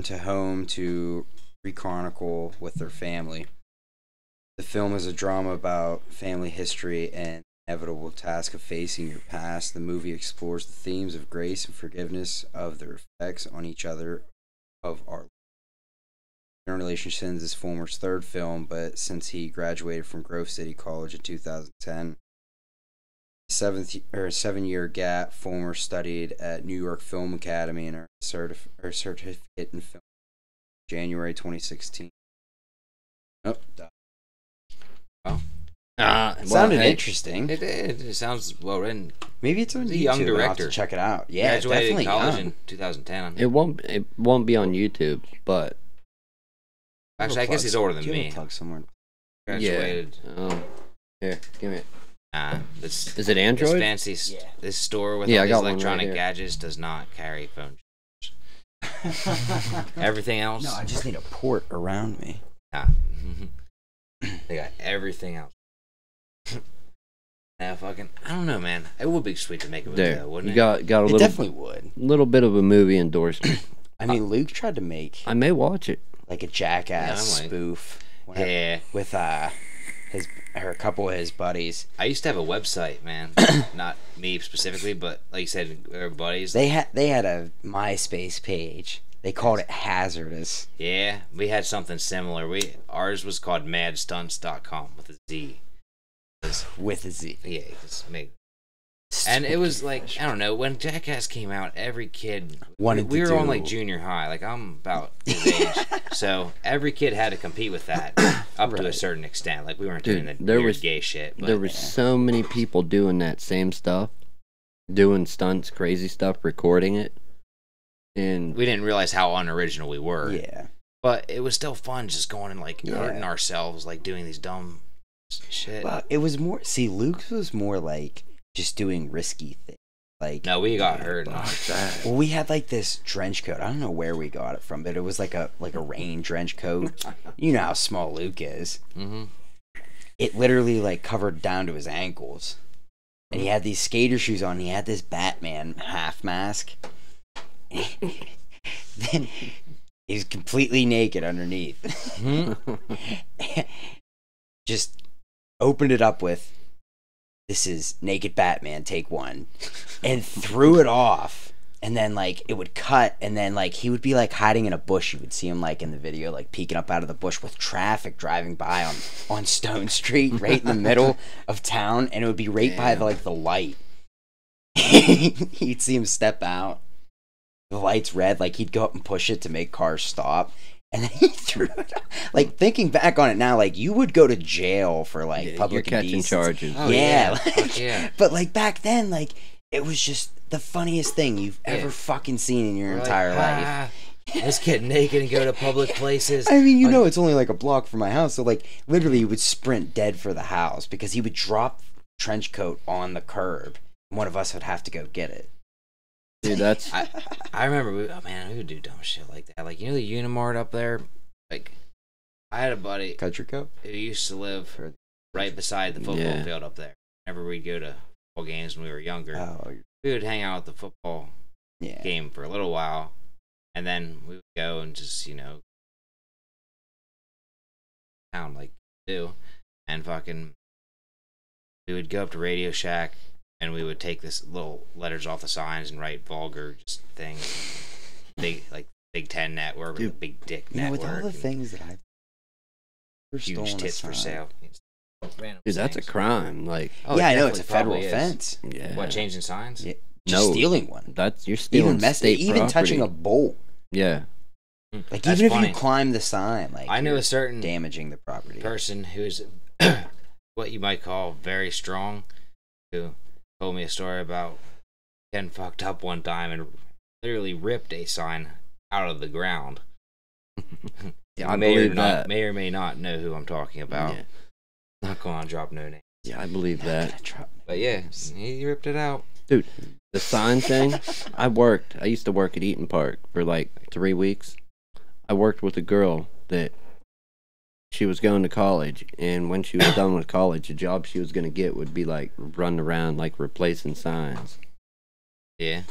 to home to rechronicle with their family. The film is a drama about family history and the inevitable task of facing your past. The movie explores the themes of grace and forgiveness, of their effects on each other, of our Generation Sins is Fulmer's third film, but since he graduated from Grove City College in 2010, 7-year gap, Fulmer studied at New York Film Academy and earned a certificate in film January 2016. Oh, Well, sounded interesting. it sounds well written. Maybe it's on He's YouTube. a young I'll have director. to check it out. Yeah, Graduated definitely college young. in 2010. It won't be on YouTube, but Actually, I guess he's older than Do you have me. a plug somewhere? Graduated. yeah. Here, give me it. This Is it Android? This fancy this store with Yeah, all I these got one right electronic here. gadgets does not carry phone chargers. Everything else. No, I just need a port around me. Nah. They got everything else. I don't know, man. It would be sweet to make a movie, There, though, wouldn't you it? got a It little definitely would. little bit of a movie endorsement. I mean, Luke tried to make I may watch it. like a Jackass Yeah, I might. spoof Yeah. with a couple of his buddies. I used to have a website, man. Not me specifically, but like you said, our buddies. They had a MySpace page. They called it Hazardous. Yeah, we had something similar. Ours was called madstunts.com with a Z. With a Z. Yeah, and it was like, I don't know, when Jackass came out, every kid Wanted we to were on do- like junior high. Like I'm about his age. So every kid had to compete with that up to a Right. certain extent. Like we weren't Dude, doing the there weird was- gay shit. But There were so many people doing that same stuff, doing stunts, crazy stuff, recording it, and we didn't realize how unoriginal we were. Yeah. But it was still fun just going and like Yeah. hurting ourselves, like doing these dumb shit. Well, it was more. See, Luke's was more like just doing risky things. Like No, we got hurt. Well, we had like this trench coat. I don't know where we got it from, but it was like a rain trench coat. You know how small Luke is. Mm-hmm. It literally like covered down to his ankles, and he had these skater shoes on. And he had this Batman half mask. Then he's completely naked underneath. Just opened it up with, "This is Naked Batman, take one," and threw it off. And then like it would cut, and then like he would be like hiding in a bush. You would see him like in the video, like peeking up out of the bush with traffic driving by on Stone Street, right in the middle of town, and it would be right by the light. You'd see him step out. The light's red, like he'd go up and push it to make cars stop. And then he threw it out. Like, thinking back on it now, like, you would go to jail for, like, you're public catching indecency. charges. Oh, yeah. Fuck Like, yeah. But, like, back then, like, it was just the funniest thing you've ever fucking seen in your We're entire like, life. Let's get naked and go to public places. I mean, you know, it's only like a block from my house. So, like, literally, he would sprint dead for the house because he would drop the trench coat on the curb. And one of us would have to go get it. Dude, that's I remember, we would do dumb shit like that. Like, you know the Unimart up there? Like, I had a buddy Country coat? who used to live right beside the football Yeah. field up there. Whenever we'd go to football games when we were younger, Oh, we would hang out at the football yeah. game for a little while, and then we would go and just, town like do, and fucking, we would go up to Radio Shack, and we would take this little letters off the signs and write vulgar just things, Big Ten Network, or the Dude, Big Dick You know, Network, with all the and things that I've ever huge stolen a tits for sign. sale. Random dude, that's a things. crime. Like, Oh, Yeah, it I know, it's a definitely federal probably is. offense. yeah, What, changing signs? Yeah. Just No. stealing one. That's you're stealing state even touching a property. bolt. Yeah, Like, That's even if funny. you climb the sign, like, I know you're a certain damaging the property. person who's what you might call very strong, who told me a story about getting fucked up one time and literally ripped a sign out of the ground. yeah, I may believe or not, that. may or may not know who I'm talking about. Yeah. Not going to drop no name. Yeah, I believe that. But yeah, he ripped it out. Dude, the sign thing, I used to work at Eaton Park for like 3 weeks. I worked with a girl that she was going to college, and when she was done with college, the job she was going to get would be like running around like replacing signs. Yeah.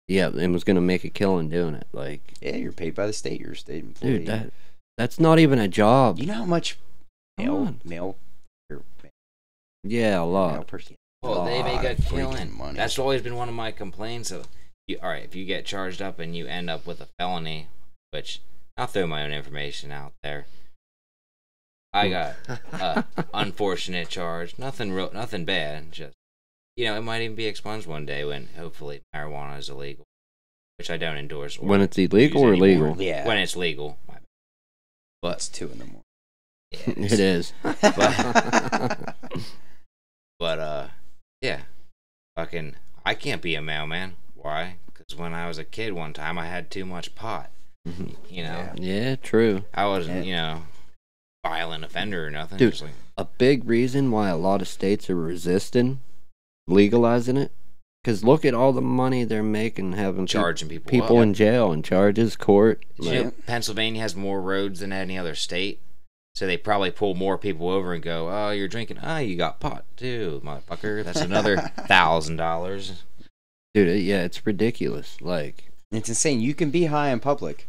Yeah, and was going to make a killing doing it. Like, Yeah, you're paid by the state. You're a state employee. dude, that's not even a job. You know how much mail Yeah, a lot. person. Well, they make a killing. Money. That's always been one of my complaints. Of all right, if you get charged up and you end up with a felony, which I'll throw my own information out there. I got unfortunate charge. Nothing bad. Just it might even be expunged one day when hopefully marijuana is illegal, which I don't endorse. When it's illegal or legal? Yeah. When it's legal. But it's 2 a.m. Yeah, It is. But yeah, fucking, I can't be a mailman. Why? Because when I was a kid, one time I had too much pot. Yeah, true. I wasn't, violent offender or nothing. Dude, just like, a big reason why a lot of states are resisting legalizing it, because look at all the money they're making having charging people up. in jail and charges, court. Pennsylvania has more roads than any other state, so they probably pull more people over and go, "Oh, you're drinking. Oh, you got pot too, motherfucker. That's another $1,000." Dude, yeah, it's ridiculous. Like, it's insane. You can be high in public.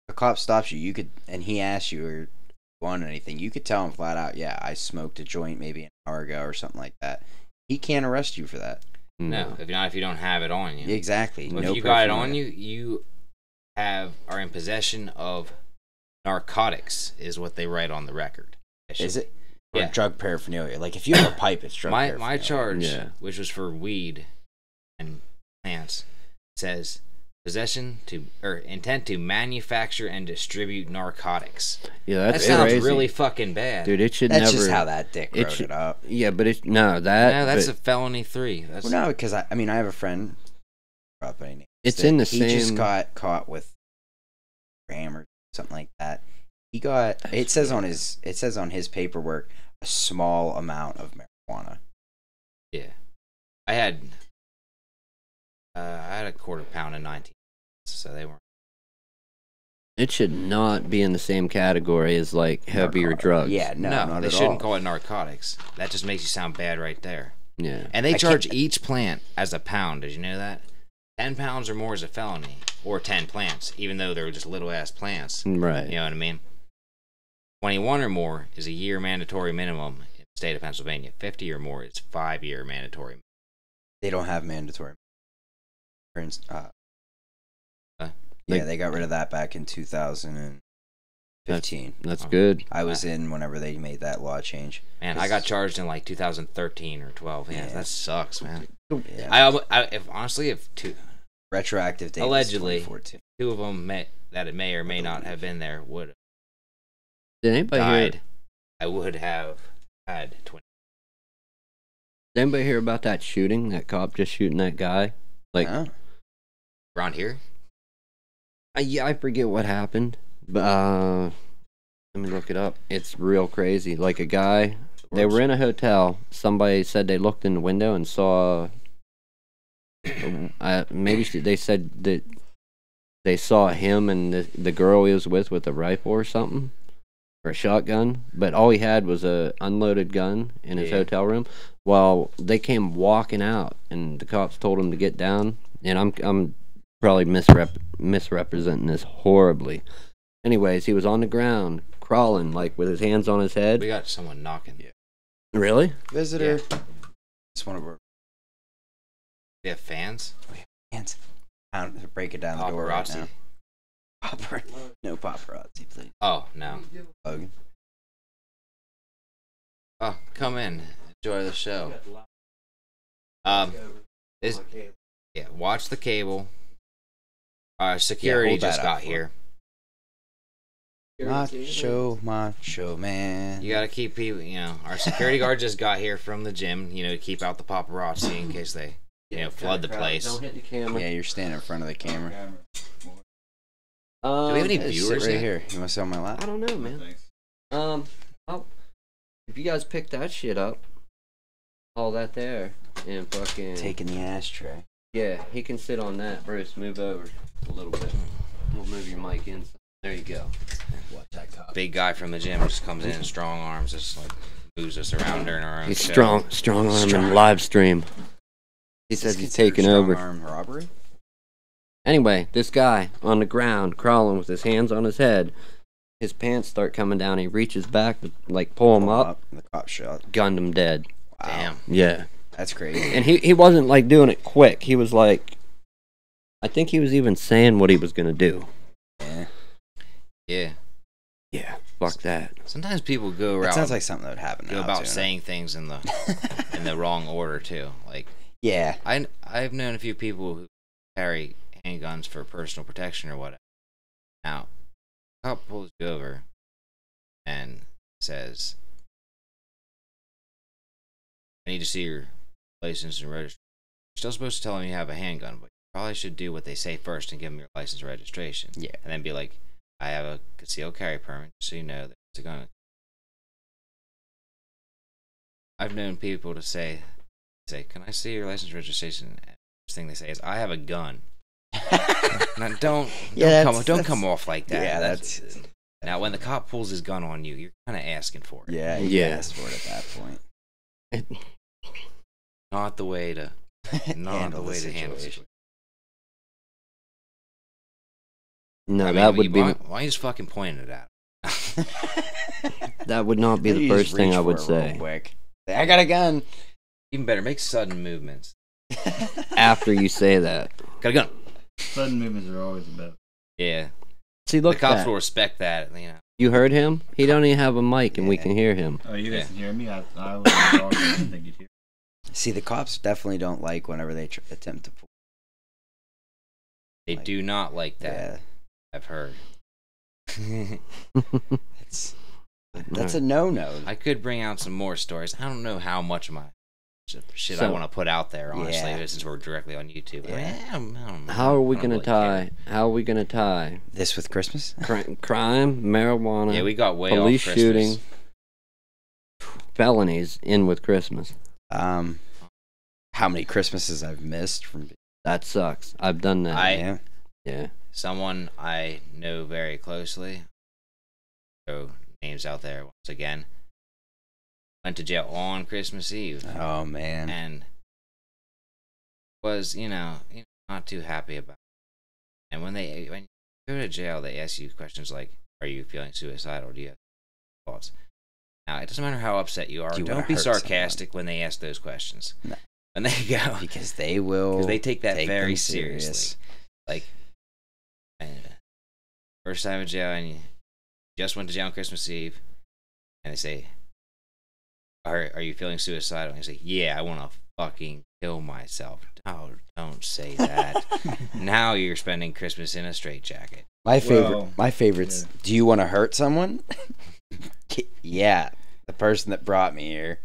A cop stops you, and he asks you or want anything. You could tell him flat out, "Yeah, I smoked a joint maybe an hour ago or something like that." He can't arrest you for that. No, if you don't have it on you. Exactly. If you got it on you, you are in possession of narcotics, is what they write on the record. Is it? Or Yeah. drug paraphernalia. Like if you have a pipe, it's drug paraphernalia. My charge, Yeah. which was for weed and plants, says possession or intent to manufacture and distribute narcotics. yeah, That that's sounds crazy. really fucking bad. Dude, it should That's never. just how that dick it wrote should- it up. Yeah, but it's Yeah, that's but a felony 3. That's Well, no, because I mean, I have a friend. It's in the he same. just got caught with gram or something like that. He got. It says on his paperwork a small amount of marijuana. yeah. I had a quarter pound of 19, so they weren't. It should not be in the same category as like heavier drugs. Yeah, no, not they at shouldn't all. call it narcotics. That just makes you sound bad right there. Yeah. And they I charge can't- each plant as a pound. Did you know that? 10 pounds or more is a felony, or 10 plants, even though they're just little ass plants. Right. You know what I mean? 21 or more is a year mandatory minimum in the state of Pennsylvania. 50 or more is 5-year mandatory. They don't have mandatory. Like- Yeah, they got rid of that back in 2015. That's Oh. good. I was in whenever they made that law change. Man, I got charged in like 2013 or 12. Yeah, Yeah. that sucks, man. Yeah. If two Retroactive date. Allegedly. 2014. of them may or may not have been there would have Did anybody hear? died, I would have had 20. Did anybody hear about that shooting? That cop just shooting that guy? Like, Huh? Around here? yeah, I forget what happened, but let me look it up. It's real crazy. Like a guy, they were in a hotel. Somebody said they looked in the window and saw. They said that they saw him and the girl he was with a rifle or something, or a shotgun. But all he had was a unloaded gun in his Yeah. hotel room. Well, they came walking out, and the cops told him to get down. And I'm probably misrepresenting this horribly. Anyways, he was on the ground crawling, like with his hands on his head. We got someone knocking. Yeah. Really? Visitor. It's one of our We have fans? hands. Break it down the door right now. No paparazzi, please. Oh, no. Logan. Oh, come in. Enjoy the show. Watch the cable. Security hold that just up got for here. Macho man. You gotta keep people, our security guard just got here from the gym, to keep out the paparazzi in case they, flood the place. Don't hit the camera. Yeah, you're standing in front of the camera. Do we have any Hey, viewers sit right yet? here. You want to sit on my lap? I don't know, man. If you guys pick that shit up, all that there, and fucking Taking the ashtray. yeah, he can sit on that. Bruce, move over a little bit. We'll move your mic in. There you go. Watch that cop. Big guy from the gym just comes in, strong arms, just like moves us around during our own He's show. strong arm and live stream. He says he's taking over. Arm robbery? Anyway, this guy on the ground, crawling with his hands on his head. His pants start coming down. He reaches back to like pull him up. The cop shot. Gunned him dead. Wow. Damn. Yeah. That's crazy. And he wasn't like doing it quick. He was like, I think he was even saying what he was gonna do. Yeah. Yeah. Yeah. Fuck that. Sometimes people go around. That sounds like something that would happen. Go now, about too, saying things in the wrong order too. Like yeah. I've known a few people who carry handguns for personal protection or whatever. Now, a cop pulls you over and says, "I need to see your license and registration." You're still supposed to tell them you have a handgun, but you probably should do what they say first and give them your license and registration. Yeah. And then be like, "I have a concealed carry permit, so you know that it's a gun." I've known people to say, "Can I see your license and registration?" And the first thing they say is, "I have a gun." Now, don't come off like that. Yeah, that's now when the cop pulls his gun on you, you're kind of asking for it. yeah. You asked for it at that point. Not the way to Handle the handle situation. it. No, I mean, that would be. why don't you just fucking point it at him? That would not be the You first just thing reach I would for it real say. quick. I got a gun. Even better, make sudden movements. After you say that. Got a gun. Sudden movements are always better. Yeah. See, look The cops that. will respect that, you know. You heard him? He don't even have a mic and we Yeah. can hear him. Oh, you guys Yeah. can hear me? I was in the dog. I didn't think you'd hear. See, the cops definitely don't like whenever they attempt to pull. They do not like that. Yeah. I've heard. That's a no-no. I could bring out some more stories. I don't know how much of my shit I So- want to put out there, honestly, Yeah. since we're directly on YouTube. Yeah. I don't know. How are we I don't gonna really tie? care. How are we gonna tie This with Christmas? crime, marijuana, Yeah, we got way police off Christmas. shooting, felonies in with Christmas? How many Christmases I've missed from? That sucks. I've done that. Yeah. Yeah. Someone I know very closely, throw names out there once again, went to jail on Christmas Eve Oh man. and was, not too happy about it. And when you go to jail, they ask you questions like, "Are you feeling suicidal? Do you have thoughts?" Now, it doesn't matter how upset you are. Do you wanna Don't be hurt sarcastic when they ask those questions. No. When they go, Because they will. because they take that very them seriously. Like, first time in jail, and you just went to jail on Christmas Eve, and they say, "Are you feeling suicidal?" And you say, "Yeah, I want to fucking kill myself." Oh, don't say that. Now you're spending Christmas in a straitjacket. My favorite. Well, my favorites. yeah. Do you want to hurt someone? Yeah, the person that brought me here.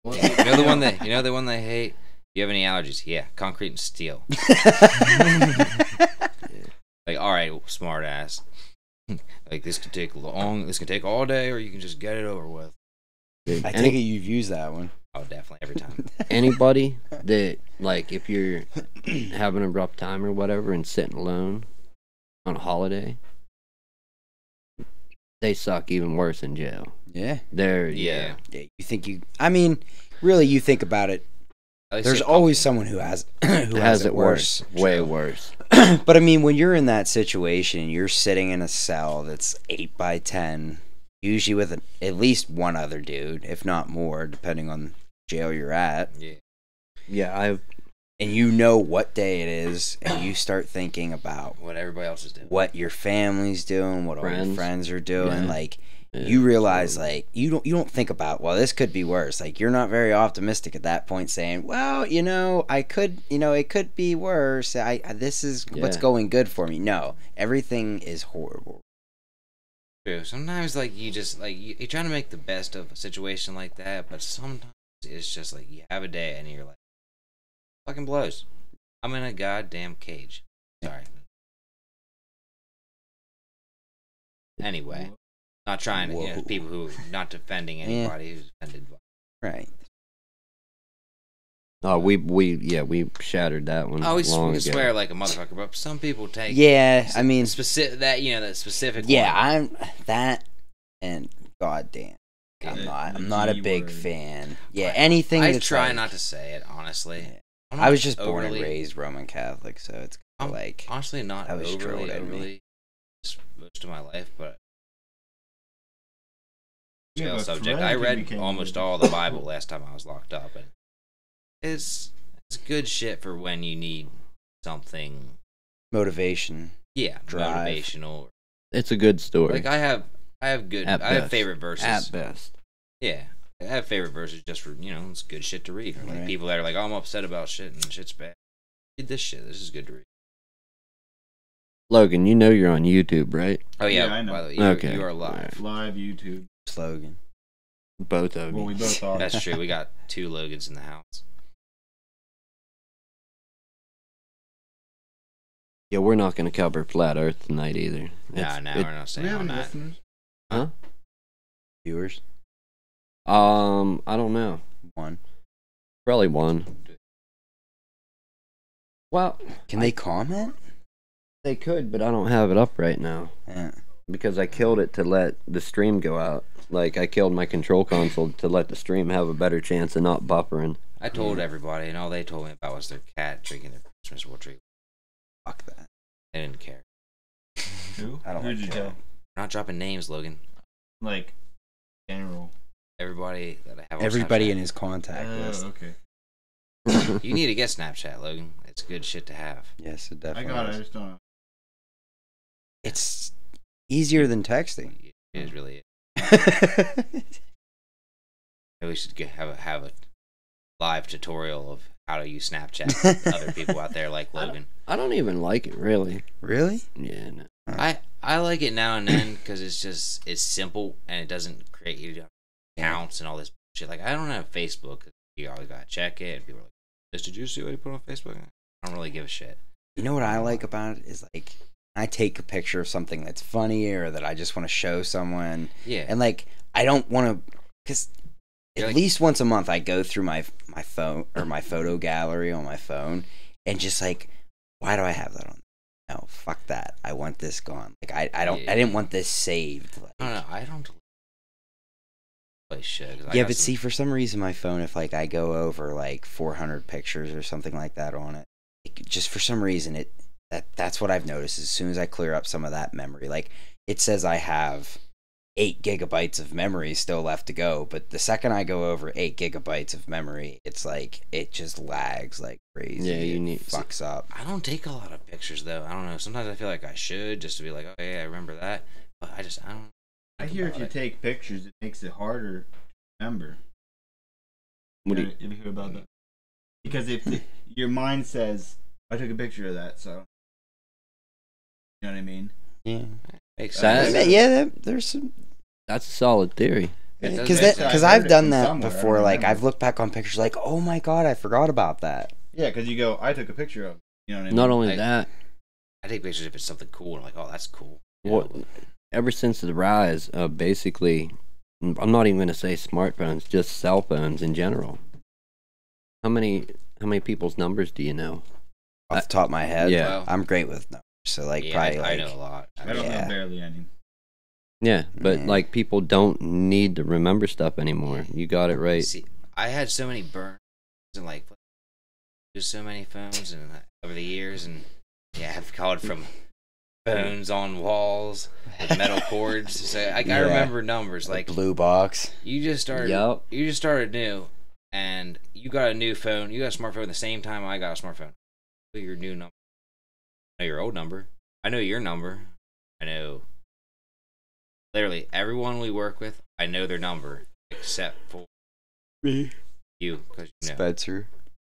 You know the one they hate. Do you have any allergies? Yeah, concrete and steel. Like, all right, smart ass. Like, this could take long. This can take all day, or you can just get it over with. Dude, I think you've used that one. Oh, definitely every time. anybody that, like, if you're having a rough time or whatever and sitting alone on a holiday, they suck even worse in jail. Yeah. They're Yeah. Yeah. You think you? I mean, really, you think about it. At least There's they always someone who has who has it worse, way worse. But I mean, when you're in that situation, you're sitting in a cell that's 8x10, usually with at least one other dude, if not more, depending on jail you're at. Yeah. Yeah, And you know what day it is, and you start thinking about What everybody else is doing. what your family's doing, what all your Friends. friends are doing. Yeah. Like, Yeah, you realize, absolutely. like, you don't think about, well, this could be worse. Like, you're not very optimistic at that point, saying, well, it could be worse. This is what's Yeah. going good for me. No, everything is horrible. True. Sometimes, like, you just, like, you're trying to make the best of a situation like that, but sometimes it's just, like, you have a day and you're like, fucking blows. I'm in a goddamn cage. Sorry. Anyway. Not trying to, Whoa. people who, not defending anybody who's offended by. Right. Oh, we shattered that one. Oh, we long can ago. swear like a motherfucker, but some people take Yeah, I mean, specific that specific. yeah, one. I'm that, and goddamn, I'm not a G big word. fan. Yeah, anything. I that's try like, not to say it honestly. Yeah. I'm I not was just born and overly- raised Roman Catholic, so it's I'm like honestly not that was drilled in me. overly most of my life, but Yeah, jail but subject. Fred I read became almost religious. all the Bible last time I was locked up, and it's good shit for when you need something. motivation. Yeah, Drive. motivational. It's a good story. Like I have good. At I have best. favorite verses. At best. Yeah, I have favorite verses just for it's good shit to read. Or like Right. people that are like, oh, I'm upset about shit and shit's bad. Read this shit. This is good to read. Logan, you know you're on YouTube, right? Oh yeah, Yeah, I know. by the way, Okay. you are live. Live YouTube. Slogan. Both of Well, you. we both are. That's true. We got 2 Logans in the house. Yeah, we're not going to cover flat Earth tonight either. Nah, It's- we're not Do saying we have on any that. listeners? Viewers. I don't know. One. Probably one. Well, Can they comment? they could, but I don't have it up right now Yeah. because I killed it to let the stream go out. Like I killed my control console to let the stream have a better chance of not buffering. I told everybody, and all they told me about was their cat drinking their Christmas water. Fuck that. They didn't care. Who? I don't Who'd like you that. tell? We're not dropping names, Logan. Like, general. Everybody that I have on Everybody Snapchat. in his contact list. Okay. You need to get Snapchat, Logan. It's good shit to have. Yes, it I definitely got it. I is. just don't know. It's easier than texting. It is really. We should have a live tutorial of how to use Snapchat with other people out there like Logan. I don't even like it really. Really? Yeah. No. I like it now and then because it's simple and it doesn't create you accounts and all this shit. Like I don't have Facebook 'cause you always gotta check it. And people are like, "Did you see what you put on Facebook?" I don't really give a shit. You know what I like about it is like I take a picture of something that's funny or that I just want to show someone, Yeah, and like I don't want to, because You're at like- least once a month I go through my phone or my photo gallery on my phone and just like, why do I have that on? No, fuck that. I want this gone. Like I don't. Yeah. I didn't want this saved. Like, I don't know. I don't. I should. 'Cause I yeah, got but some- see, for some reason, my phone, if like I go over like 400 pictures or something like that on it, just for some reason, that's what I've noticed. As soon as I clear up some of that memory, like it says I have 8 gigabytes of memory still left to go, but the second I go over 8 gigabytes of memory, it's like it just lags like crazy. Yeah, you It need- fucks up. I don't take a lot of pictures though. I don't know. Sometimes I feel like I should just to be like, oh yeah, I remember that. But I don't. I think hear if about you it. take pictures, it makes it harder to remember. What do you, Have you heard about that? Because if your mind says, I took a picture of that, so. You know what I mean? Yeah, Makes That- sense. yeah. There's some. that's a solid theory. It does Because make sense. I've heard it done from that somewhere, I before. don't Like remember. I've looked back on pictures, like, oh my god, I forgot about that. Yeah, because you go, I took a picture of it. You know what I mean? Not only Like- that, I take pictures if it's something cool. I'm like, oh, that's cool. You what know? ever since the rise of basically, I'm not even going to say smartphones, just cell phones in general. How many people's numbers do you know? Off the top of my head, Yeah. Well, I'm great with numbers. So like yeah, probably I like know a lot. I don't Yeah. know barely any. Yeah, but Yeah. like people don't need to remember stuff anymore. You got it right. See, I had so many burns and like just so many phones and over the years, and yeah, I've called from phones on walls with metal cords. So like, Yeah. I remember numbers. Like blue box. you just started. Yup. You just started new, and you got a new phone. You got a smartphone the same time I got a smartphone. I know your new number. I know your old number. I know your number. I know literally everyone we work with. I know their number except for Me. you, because you know. Spencer.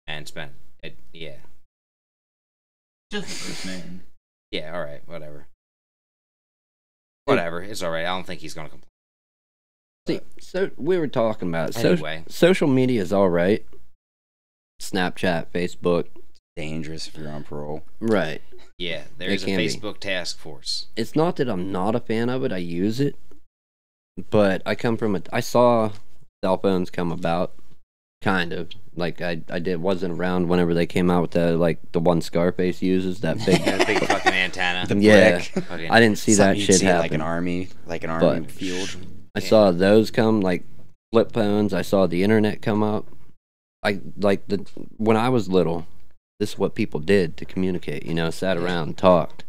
And spent it. Yeah. Just the first name. Yeah. All right. Whatever. Whatever. It's all right. I don't think he's gonna complain. See, so we were talking about Anyway. social media is all right. Snapchat, Facebook, Dangerous if you're on parole. right. Yeah. There's a can be. Facebook task force. It's not that I'm not a fan of it. I use it, but I saw cell phones come about, Kind of. Like I wasn't around whenever they came out with the one Scarface uses, that big That big fucking antenna. The yeah. brick. Fucking- I didn't see that Something you'd shit see at, happen. like an army But- field. I saw those come, like flip phones. I saw the internet come up. When I was little, this is what people did to communicate. Sat around and talked.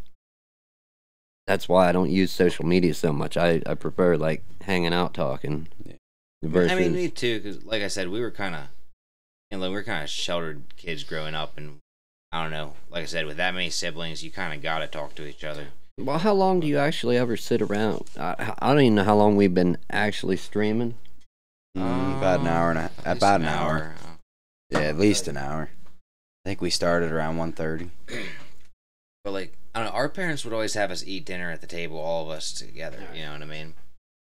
That's why I don't use social media so much. I prefer like hanging out talking. Versus, I mean, me too, because like I said, we were kind of, we were kind of sheltered kids growing up, and I don't know, like I said, with that many siblings, you kind of gotta talk to each other. well, how long do you actually ever sit around? I don't even know how long we've been actually streaming. About an hour and about an hour. Uh, Yeah, at least an hour. I think we started around 1:30. But like, I don't know, our parents would always have us eat dinner at the table, all of us together. You know what I mean?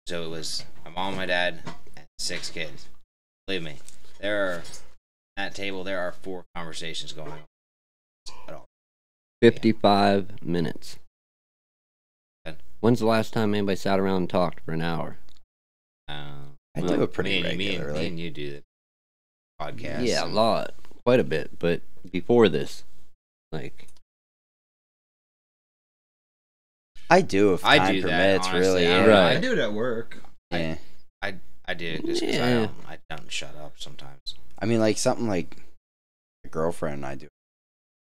So it was my mom, my dad, and 6 kids. Believe me, at table there are 4 conversations going on at all. 55 minutes. Good. When's the last time anybody sat around and talked for an hour? I do it pretty me regularly. and you do the podcast. Yeah, a lot, quite a bit. But before this, like, I do if I time do that, permits, honestly. really. I Yeah. don't know. Right. I do it at work. Yeah. I do just because Yeah. I don't shut up sometimes. I mean, like something like a girlfriend and I do.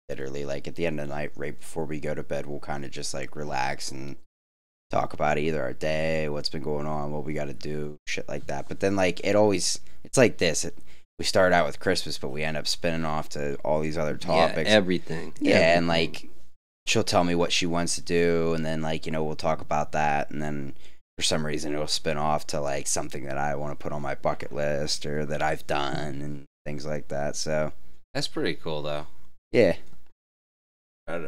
Literally, like at the end of the night, right before we go to bed, we'll kind of just like relax and talk about either our day, what's been going on, what we got to do, shit like that. But then, like, it's like this. We start out with Christmas, but we end up spinning off to all these other topics. yeah, everything. Yeah, Everything. and like she'll tell me what she wants to do, and then like we'll talk about that, and then for some reason it'll spin off to like something that I want to put on my bucket list or that I've done and things like that. So That's pretty cool, though. yeah, I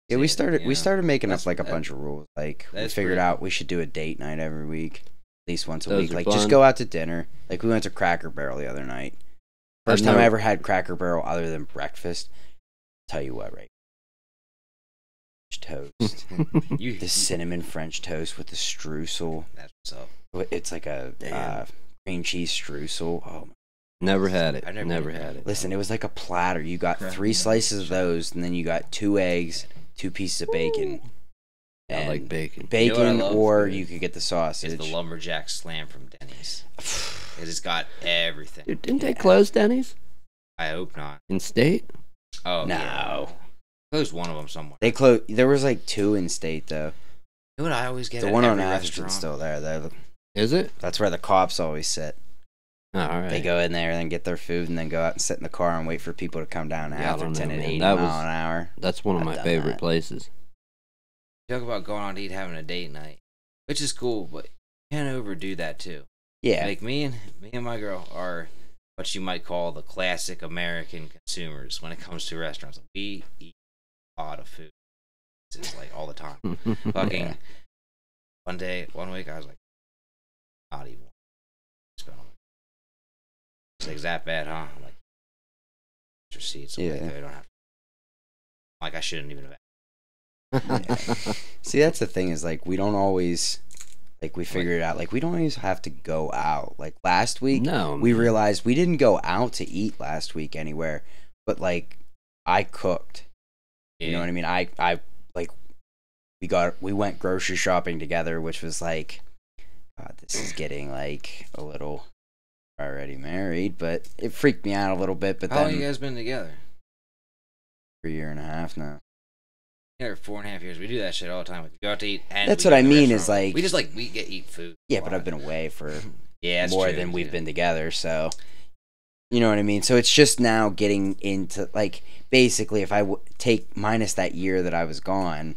yeah, we started making up That's- like a bunch of rules. Like we that's figured pretty out we should do a date night every week, at least once a Those week. are Like fun. just go out to dinner. Like we went to Cracker Barrel the other night. First I've time I never- ever had Cracker Barrel other than breakfast. Tell you what, right? Toast. You, The cinnamon French toast with the streusel. that's what's up. It's like a Damn. cream cheese streusel. Oh, Never had it. I never Never did had that. it. listen, it was like a platter. You got Cracker 3 slices of those, and then you got 2 eggs, 2 pieces of bacon. I And like bacon. You know what I bacon, love? or you could get the sausage. It's the lumberjack slam from Denny's. 'Cause it's got everything. Dude, didn't they close Denny's I hope not. in state? Oh No. yeah. Closed one of them somewhere. They closed. There was like 2 in state though. You know what I always get? The at one on every Atherton's restaurant? still there though. Is it? That's where the cops always sit. Oh, all right. They go in there and then get their food and then go out and sit in the car and wait for people to come down Yeah, I don't Atherton know, at man. 80 That mile was- an hour. That's one of I've my done favorite that. places. Talk about going out to eat, having a date night, which is cool, but you can't overdo that too. Yeah. Like me and my girl are what you might call the classic American consumers when it comes to restaurants. We eat a lot of food. It's like all the time. Fucking Yeah. one week I was like, not even spend on it. It's like, is that bad, huh? I'm like, your seats. I'm like, Yeah. I don't have. Like I shouldn't even have. See, that's the thing is like we don't always like we figured it out. Like we don't always have to go out. Like last week, No, we man. realized we didn't go out to eat last week anywhere, but like I cooked. You know what I mean? I like we went grocery shopping together, which was like, God, this is getting like a little already married, but it freaked me out a little bit. But How long then you guys been together? for a year and a half now. Yeah, 4.5 years. We do that shit all the time. We go out to eat, and That's we what go I to the mean, restaurant. is like- we just like we get eat food. Yeah, a but lot. I've been away for yeah, that's more true, than we've too. been together, so you know what I mean. So it's just now getting into like basically if I take minus that year that I was gone,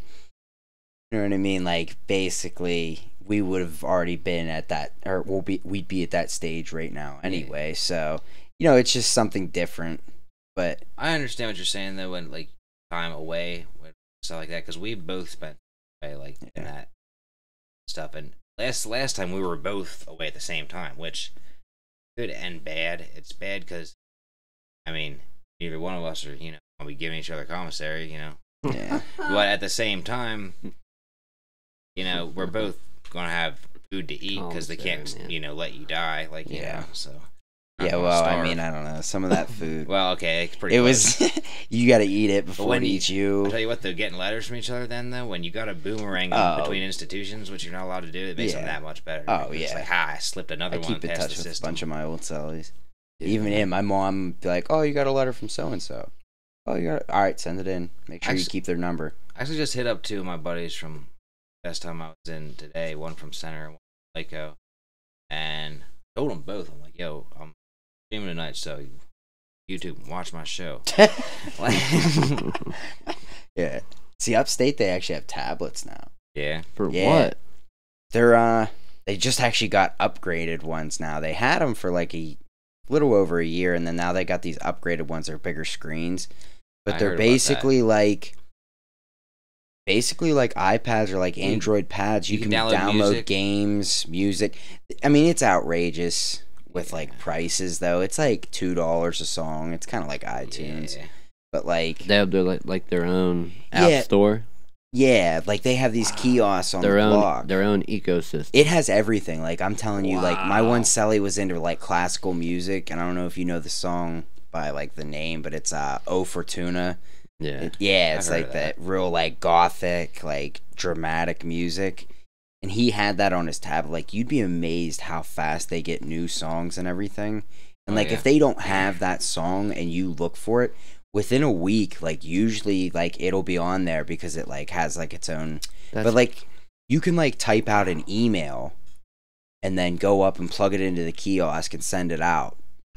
you know what I mean. Like basically we would have already been at that, or we'd be at that stage right now anyway. So you know it's just something different. But I understand what you're saying though, when like time away, when stuff like that, because we both spent away like in Yeah. that stuff. And last time we were both away at the same time, which good and bad. It's bad because I mean neither one of us are gonna be giving each other commissary, yeah, but at the same time, we're both gonna have food to eat because they can't Commissary, man. let you die, like Yeah. so Yeah, gonna well, I starve. mean, I don't know. Some of that food. Well, okay, it's pretty. It close. was. You got to eat it before when it you- eats I you. tell you what, though, getting letters from each other, then though, when you got a boomerang Oh. between institutions, which you're not allowed to do, it makes them Yeah. that much better. Oh, Because It's yeah. like, I slipped another I one keep in past touch the with a system. bunch of my old cellies. Yeah. Even in my mom be like, "Oh, you got a letter from so and so. Oh, you got. All right, send it in. Make sure you Actually- keep their number." I actually just hit up two of my buddies from last time I was in today. One from Center and one from Waco, and told them both. I'm like, "Yo, I'm streaming tonight, so YouTube, watch my show." Like, Yeah. See, upstate they actually have tablets now. yeah, For Yeah. what? They're they just actually got upgraded ones now. They had them for like a little over a year, and then now they got these upgraded ones. They're bigger screens, but I they're heard about basically like iPads or like Android pads. You can download music. games, music. I mean, it's outrageous with like Yeah. prices though. It's like $2 a song. It's kind of like iTunes, Yeah. but like They have their like their own app Yeah. store, yeah, like they have these kiosks on their the own block. their own ecosystem. It has everything. Like I'm telling you, like my one Wow. celly was into like classical music, and I don't know if you know the song by like the name, but it's "O Fortuna." Yeah, Yeah, I've it's heard like of that that. real like gothic, like dramatic music. And he had that on his tablet. Like you'd be amazed how fast they get new songs and everything. And Oh, like yeah. if they don't have that song and you look for it within a week, like usually like it'll be on there because it like has like its own. But like you can like type out an email and then go up and plug it into the kiosk and send it out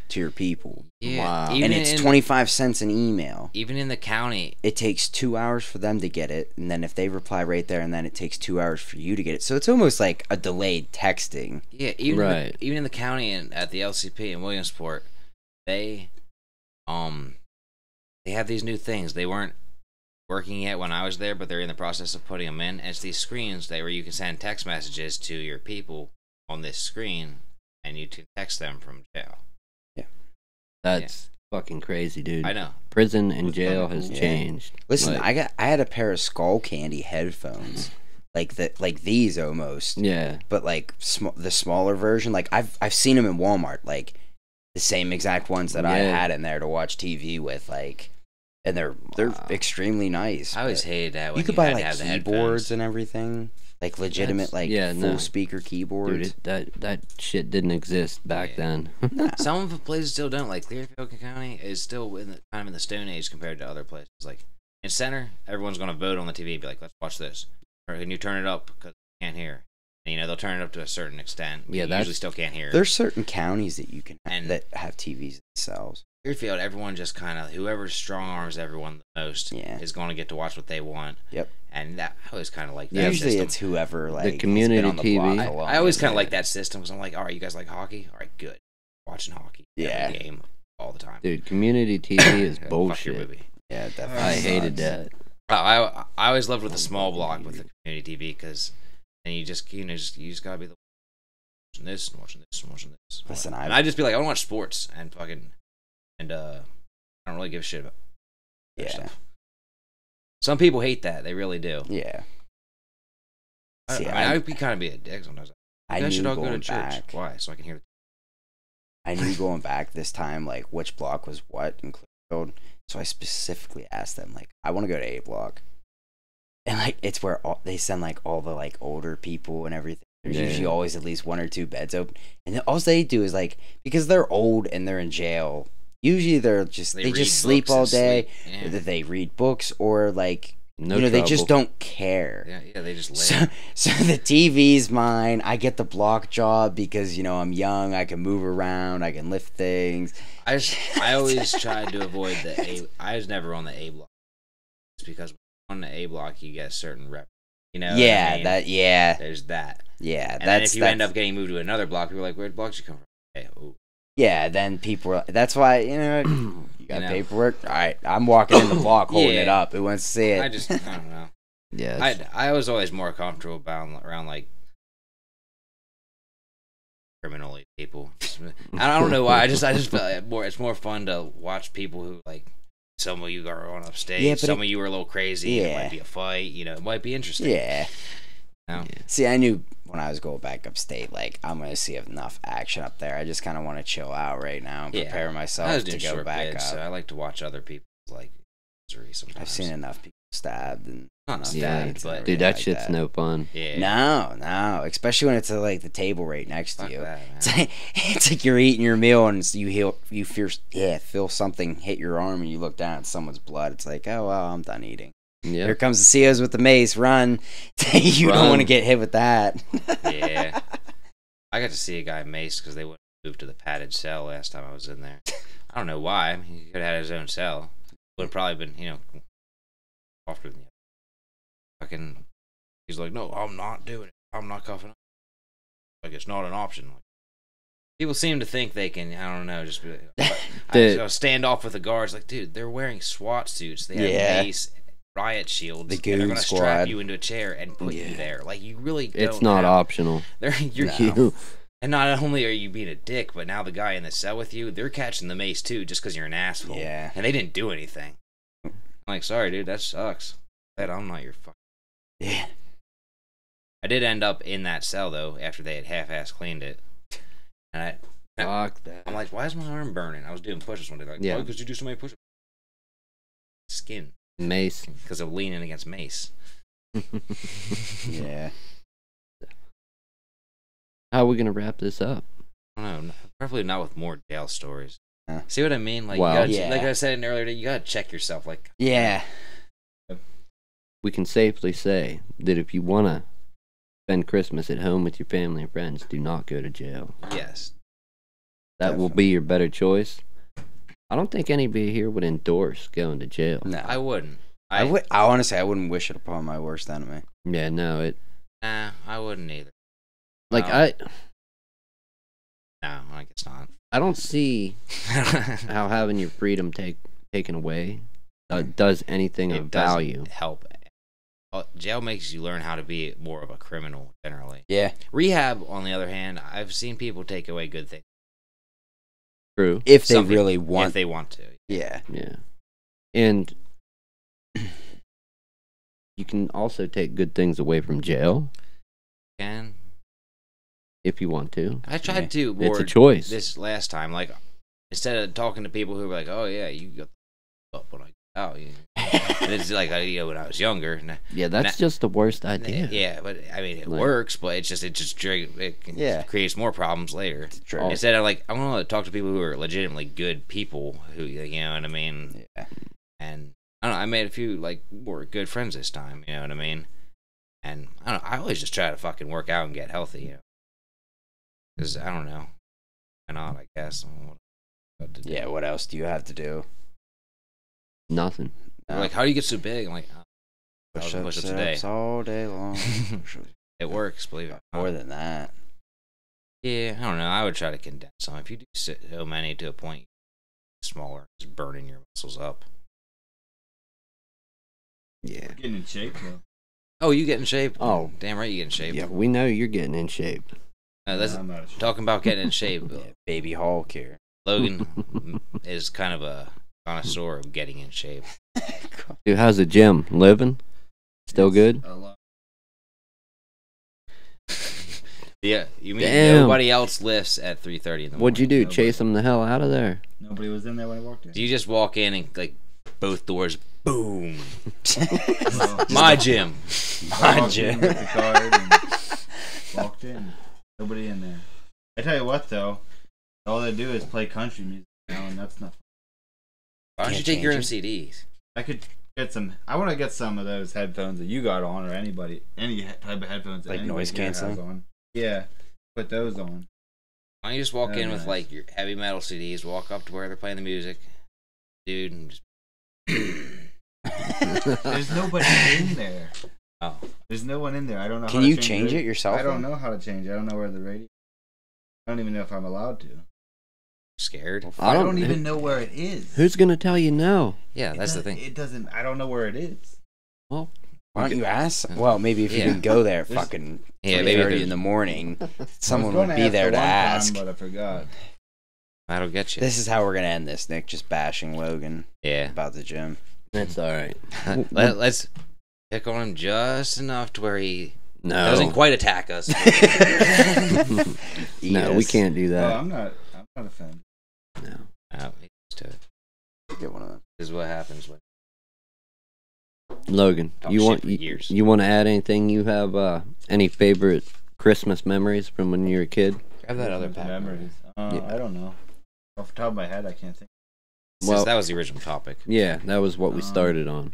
to your people. Yeah. Wow. Even And it's in, 25 cents an email. Even in the county, It takes 2 hours for them to get it, and then if they reply right there, and then it takes 2 hours for you to get it. So it's almost like a delayed texting. yeah, even Right. even in the county and at the LCP in Williamsport, they have these new things. They weren't working yet when I was there, but they're in the process of putting them in. And it's these screens where you can send text messages to your people on this screen, and you can text them from jail. That's fucking crazy, dude. I know. Prison and That's jail kinda has cool. changed. Listen, Like, I had a pair of Skull Candy headphones, like these almost, yeah, but like the smaller version. Like I've seen them in Walmart, like the same exact ones that I Yeah. had in there to watch TV with, like, and they're Wow. extremely nice. I always but hated that when you could buy had to like have the keyboards headphones. and everything, like legitimate, like yeah, full no. speaker keyboards. dude, that shit didn't exist back Yeah. then. Some of the places still don't. Like Clearfield County is still kind of in the Stone Age compared to other places. Like in Center, everyone's gonna vote on the TV and be like, "Let's watch this," or "Can you turn it up because you can't hear?" And, they'll turn it up to a certain extent. But Yeah, you that's- usually still can't hear. it. There's certain counties that you can And- that have TVs themselves. Clearfield, everyone just kind of whoever strong arms everyone the most Yeah. is going to get to watch what they want. Yep. And that I always kind of like that Yeah. Usually system. it's whoever like has community been on the block TV. the I always longest. kind of like that system because I'm like, all right, you guys like hockey? All right, good. Watching hockey. Yeah. Every game all the time. Dude, community TV is Fuck your bullshit. movie. Yeah, definitely. I hated sucks. that. I always loved with the small block with the community TV because then you just you just gotta be watching this and watching this and watching this. Listen, and I'd just be like, I want to watch sports and I don't really give a shit about other Yeah, stuff. Some people hate that, they really do. yeah. I See, mean, I- I'd be kind of be a dick sometimes. I You guys should knew all go to going church. back. Why? So I can hear. I knew going back this time, like which block was what in Clearfield. So I specifically asked them, like, I want to go to A block, and like it's where they send like all the like older people and everything. There's Yeah. usually always at least one or two beds open, and then all they do is like because they're old and they're in jail. Usually they read just sleep books all and day. sleep. Yeah. Or that they read books or like No they just trouble. don't care. Yeah, they just lay. So the TV's mine. I get the block job because I'm young. I can move around. I can lift things. I always tried to avoid the A. I was never on the A block. It's because on the A block you get a certain rep. You know. what I Yeah, mean? yeah, There's that. yeah. And then if you end up getting moved to another block, people are like, "Where did blocks you come from?" Hey, ooh. yeah. Then people. That's why you got You know. paperwork. All right, I'm walking in the block holding Yeah. it up. Who wants to see it? I don't know. Yeah, I was always more comfortable around like criminally people. I don't know why. I just felt like it's more fun to watch people who like some of you are on upstage, Yeah, but some of you are a little crazy. It Yeah. might be a fight. It might be interesting. Yeah. No. See, I knew when I was going back upstate, like, I'm going to see enough action up there. I just kind of want to chill out right now and prepare I myself was to doing go short back bids, up. so I like to watch other people's, like, misery sometimes. I've seen enough people stabbed and Not enough stabbed, fights and but- everything Dude, that like shit's no fun. Yeah. No, especially when it's like the table right next to Fuck you. that, man. It's like you're eating your meal and you feel something hit your arm and you look down at someone's blood. It's like, oh well, I'm done eating. Yeah. Here comes the COs with the mace. Run! You don't Run. want to get hit with that. Yeah. I got to see a guy maced because they wouldn't move to the padded cell last time I was in there. I don't know why. I mean, he could have had his own cell. Would have probably been, softer than the other. Fucking, he's like, no, I'm not doing it. I'm not cuffing up. Like, it's not an option. Like, people seem to think they can, I don't know, just be like, The- stand off with the guards. Like, dude, they're wearing SWAT suits. They have mace, riot shields. The and they're goon going to strap squad. you into a chair and put you there. Like, you really don't It's not have, optional. you're, No. And not only are you being a dick, but now the guy in the cell with you, they're catching the mace too, just because you're an asshole. Yeah. And they didn't do anything. I'm like, sorry, dude, that sucks. Glad I'm not your fuck. Yeah. I did end up in that cell though after they had half-ass cleaned it, and Fuck that. I'm like, why is my arm burning? I was doing push-ups one day. Like, Yeah. why? Because you do so many push-ups. Skin, Mace. because of leaning against mace. Yeah. How are we gonna wrap this up? I don't know. Preferably not with more jail stories. Huh. See what I mean? Like, Wow. you gotta, Yeah. like I said earlier, you gotta check yourself. Like, Yeah. We can safely say that if you wanna spend Christmas at home with your family and friends, do not go to jail. yes, That will be your better choice. I don't think anybody here would endorse going to jail. No. I wouldn't. I honestly, I wouldn't wish it upon my worst enemy. Yeah, no, Nah, I wouldn't either. like No. No, I guess not. I don't see how having your freedom taken away does anything of It doesn't value. help. Jail makes you learn how to be more of a criminal generally. Yeah. Rehab, on the other hand, I've seen people take away good things True. If they Some people- really want. if they want to. Yeah. Yeah. And you can also take good things away from jail And if you want to. I tried Yeah. to It's a board choice. this last time. Like, instead of talking to people who were like, "Oh yeah, you got up when I got out," and it's like when I was younger. Yeah, that's just the worst idea. Yeah, but I mean it Like- works, but it Yeah. creates more problems later. True. Instead of like, I want to talk to people who are legitimately good people who, you know what I mean. Yeah. And I don't know, I made a few like more good friends this time. You know what I mean. And I don't know, I always just try to fucking work out and get healthy. You know, because I don't know, why not? I guess. I don't know what to do. Yeah. What else do you have to do? Nothing. They're like, how do you get so big? I'm like, oh, Push-ups, push-ups a day. sit-ups all day long. Push-ups. it works. Believe it. or not. More than that. Yeah, I don't know. I would try to condense some. If you do so many to a point, smaller, just burning your muscles up. Yeah. Getting in shape, though. Oh, you get in shape? Oh. Damn right you get in shape. Yeah, we know you're getting in shape. That's I'm not sure. talking about getting in shape. Yeah, baby Hulk here. Logan is kind of a connoisseur of getting in shape. Dude, how's the gym? Living? Still good? A lot. Yeah, you mean Damn. nobody else lifts at 3:30 in the morning? What'd you do? Nobody. Chase them the hell out of there? Nobody was in there when I walked in. Do you just walk in and like both doors, boom? Well, My gym. I My walked in gym. with the card and walked in. Nobody in there. I tell you what, though, all they do is play country music now, and that's not. Why don't you Can't take your own change CDs? I could get some. I want to get some of those headphones that you got on, or any type of headphones. that Like anybody noise here has canceling? on. Yeah, put those on. Why don't you just walk That'd in be with nice. like your heavy metal CDs, walk up to where they're playing the music, dude, and just. There's nobody in there. Oh, There's no one in there. I don't know. Can how you to change it yourself? I don't know how to change it. I don't know where the radio. I don't even know if I'm allowed to. scared? I don't even know where it is. Who's gonna tell you no? Yeah, It that's the doesn't- thing. It doesn't. I don't know where it is. Well, Why don't you ask? Well, maybe if you Yeah. didn't go there, There's- fucking Yeah, 3:30 maybe there's- in the morning, I was someone gonna would be ask there the to one time, ask. but I forgot. That'll get you. This is how we're gonna end this, Nick. Just bashing Logan Yeah. about the gym. that's all right. Let's pick on him just enough to where he No. Doesn't quite attack us. No, we can't do No, that. I'm not offended. No. Oh, he's used to it. Get one of them. This is what happens when Logan, Talk you shit want for years. you want to add anything? You have any favorite Christmas memories from when you were a kid? grab that other pack. Memories. Yeah. I don't know. Off the top of my head, I can't think. Well- That was the original topic. Yeah, that was what we started on.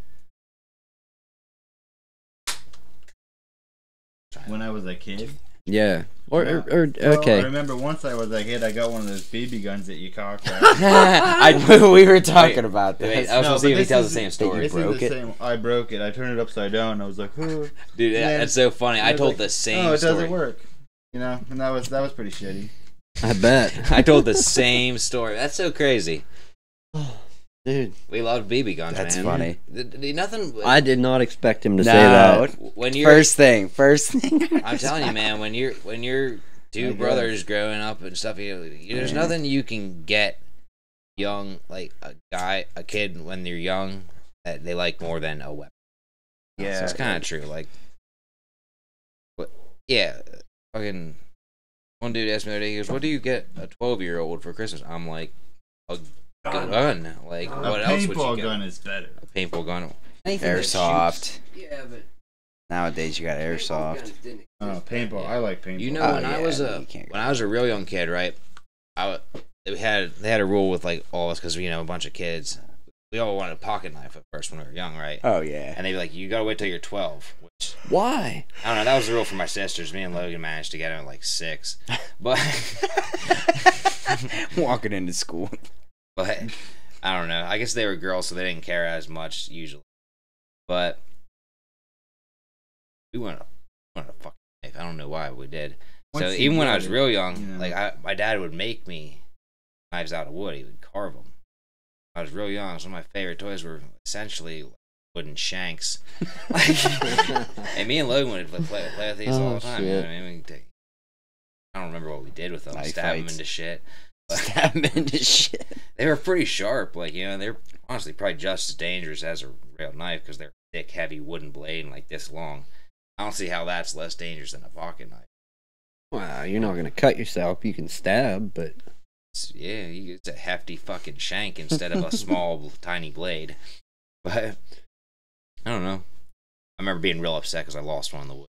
When I was a kid. Yeah. Or Well, okay. I remember once I was a kid, I got one of those BB guns that you cock. Right? We were talking about Wait, this. I was No, supposed to see but if he this tells the is- same story. This is broke the it? same. I broke it. I turned it upside down. And I was like, "Ooh." Dude, Yeah. that's so funny. I was told like, the same Oh, it story. doesn't work. You know, and that was pretty shitty. I bet. I told the same story. That's so crazy. Dude, We loved BB guns, That's man. funny. Nothing. I did not expect him to say No. that. When you're, First thing. I'm telling you, man. When you're I two guess. brothers growing up and stuff, there's nothing you can get young, like a kid when they're young that they like more than a weapon. Yeah. So it's kind of true. Like, but yeah, fucking one dude asked me the other day, he goes, "What do you get a 12-year-old for Christmas?" I'm like, a gun. Like, what A else would you paintball get? gun is better. A paintball gun. Anything that Airsoft. Yeah, but Nowadays you got airsoft. Oh, paintball. I like paintball. You know, Oh, when I yeah, was you can't when I was a real young kid, right? They had a rule with like all of us because a bunch of kids. We all wanted a pocket knife at first when we were young, right? Oh yeah. And they'd be like, "You gotta wait till you're 12." Which why? I don't know. That was the rule for my sisters. Me and Logan managed to get it at like 6, but Walking into school. but I don't know. I guess they were girls, so they didn't care as much usually. But we wanted a fucking knife. I don't know why we did. So Once you even when I get was it, real young, you know. like my dad would make me knives out of wood. He would carve them. I was real young. Some of my favorite toys were essentially wooden shanks. And me and Logan would play with these all the time. You know shit. what I mean? I don't remember what we did with them. Knife Stab them fights. into shit. But Stab him into shit. they were pretty sharp. Like, they're honestly probably just as dangerous as a real knife because they're a thick, heavy wooden blade and like this long. I don't see how that's less dangerous than a pocket knife. Wow, you're not gonna cut yourself. You can stab, but It's a hefty fucking shank instead of a small, tiny blade. But I don't know. I remember being real upset because I lost one in the woods.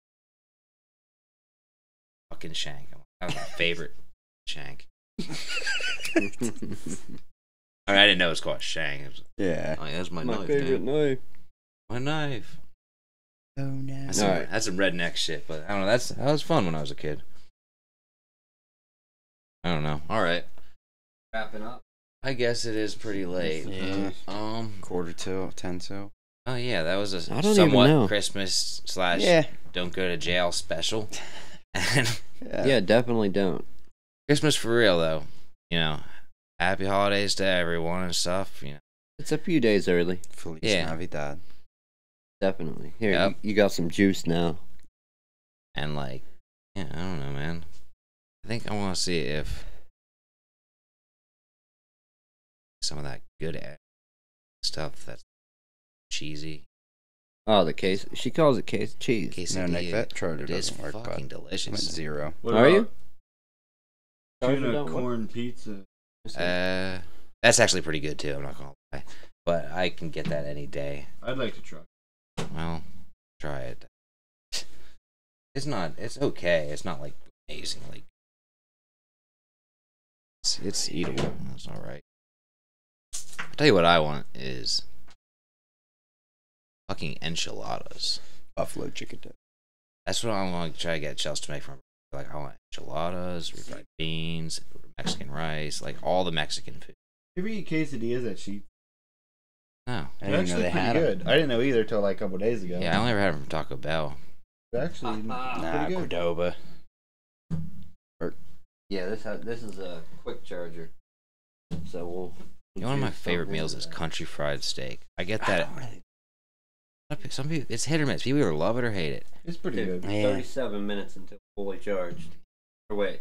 Fucking shank. That was my favorite shank. I mean, I didn't know it was called a shank. It was, Yeah. oh, yeah, that's my, my knife. favorite man. knife. My knife. Oh no. That's, All some, right. that's some redneck shit, but I don't know. That was fun when I was a kid. I don't know. All right. Wrapping up. I guess it is pretty late. Yeah. 1:45, 10 to. Oh yeah, that was a I don't even somewhat know. Christmas / Yeah. don't go to jail special. And Yeah, definitely don't. Christmas for real though. Happy holidays to everyone and stuff. It's a few days early. Feliz Yeah. Navidad. Definitely. Here, Yep. you got some juice now. And like, yeah, I don't know, man. I think I want to see if some of that good stuff that's cheesy. Oh, the case. She calls it case cheese. Quesadilla. No, Nick, that charger It is doesn't work, fucking bud. I'm at delicious. 0. What Are about you? Charger Tuna don't work? corn pizza. That's actually pretty good too. I'm not gonna lie, but I can get that any day. I'd like to try. Well, try it. It's not. It's okay. It's not like amazing. Like it's eatable. It's all right. I'll tell you what I want is fucking enchiladas. Buffalo chicken dip. That's what I'm going to try to get Chelsea to make from. Like I want enchiladas, refried beans, Mexican rice, like all the Mexican food. You ever eat quesadillas at Sheep? No. I They're didn't know actually they pretty had good. them. I didn't know either till like a couple days ago. Yeah, I only ever had them from Taco Bell. They're actually Nah, pretty good. Cordoba. Yeah, this is a quick charger. So we'll. One of my juice favorite something meals into is that. country fried steak. I get that. Some people, it's hit or miss. People either love it or hate it. It's pretty good. Yeah. 37 minutes until fully charged. Or wait.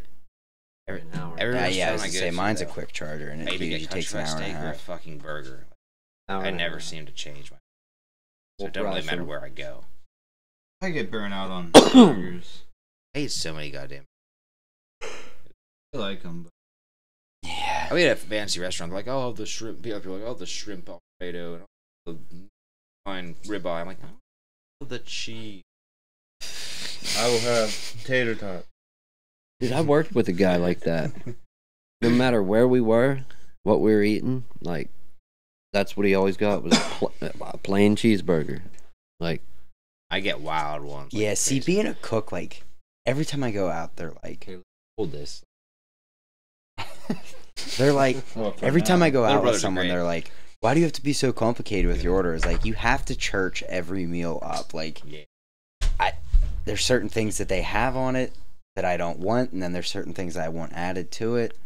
Every, An hour. every Yeah, restaurant I was I gonna go say to, mine's a though, quick charger, and I it either usually get country takes an fried hour and a steak or a half. fucking burger. Hour I and a never half. seem to change my. So We'll it don't really fry matter some- where I go. I get burnt out on burgers. I eat so many goddamn. I like them. Yeah. I mean, at a fancy restaurant, they're like, oh, the shrimp. People are like, oh, the shrimp Alfredo and the fine ribeye. I'm like, oh, the cheese. I will have tater tot. Dude, I worked with a guy like that. No matter where we were, what we were eating, like, that's what he always got was a plain cheeseburger. Like, I get wild ones. Like Yeah, see, crazy. being a cook, like, every time I go out, they're like, Hold this. they're like, every time I go Little out with brothers are someone, great. they're like, why do you have to be so complicated with your orders? Like, you have to church every meal up. Like, Yeah. there's certain things that they have on it that I don't want, and then there's certain things I want added to it.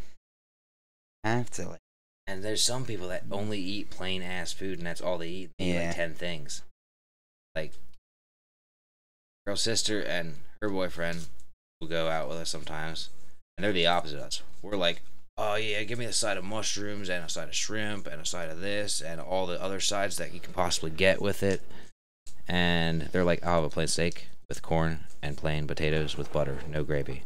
I have to, like, And there's some people that only eat plain ass food, and that's all they eat. They eat Yeah. like 10 things. Like, girl's sister and her boyfriend will go out with us sometimes, and they're the opposite of us. We're like, oh yeah, give me a side of mushrooms and a side of shrimp and a side of this and all the other sides that you can possibly get with it. And they're like, I'll have a plain steak with corn and plain potatoes with butter, no gravy.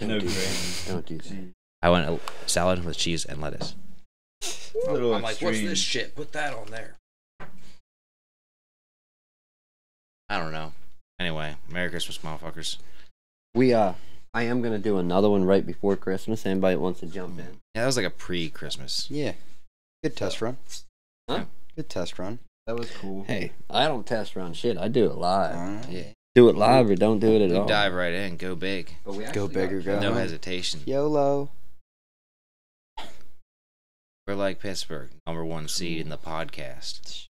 No do gravy. that. Don't do that. I want a salad with cheese and lettuce. A little I'm like, what's extreme. this shit? Put that on there. I don't know. Anyway, Merry Christmas, motherfuckers. I am gonna do another one right before Christmas. Anybody that wants to jump in? Yeah, that was like a pre-Christmas. yeah. Good test run. Huh? Good test run. That was cool. Hey, I don't test run shit. I do it live. Alright. Yeah. Do it live or don't do it at We all. dive right in, go big, But we Go actually big or got go no home. hesitation. YOLO. We're like Pittsburgh, #1 seed in the podcast.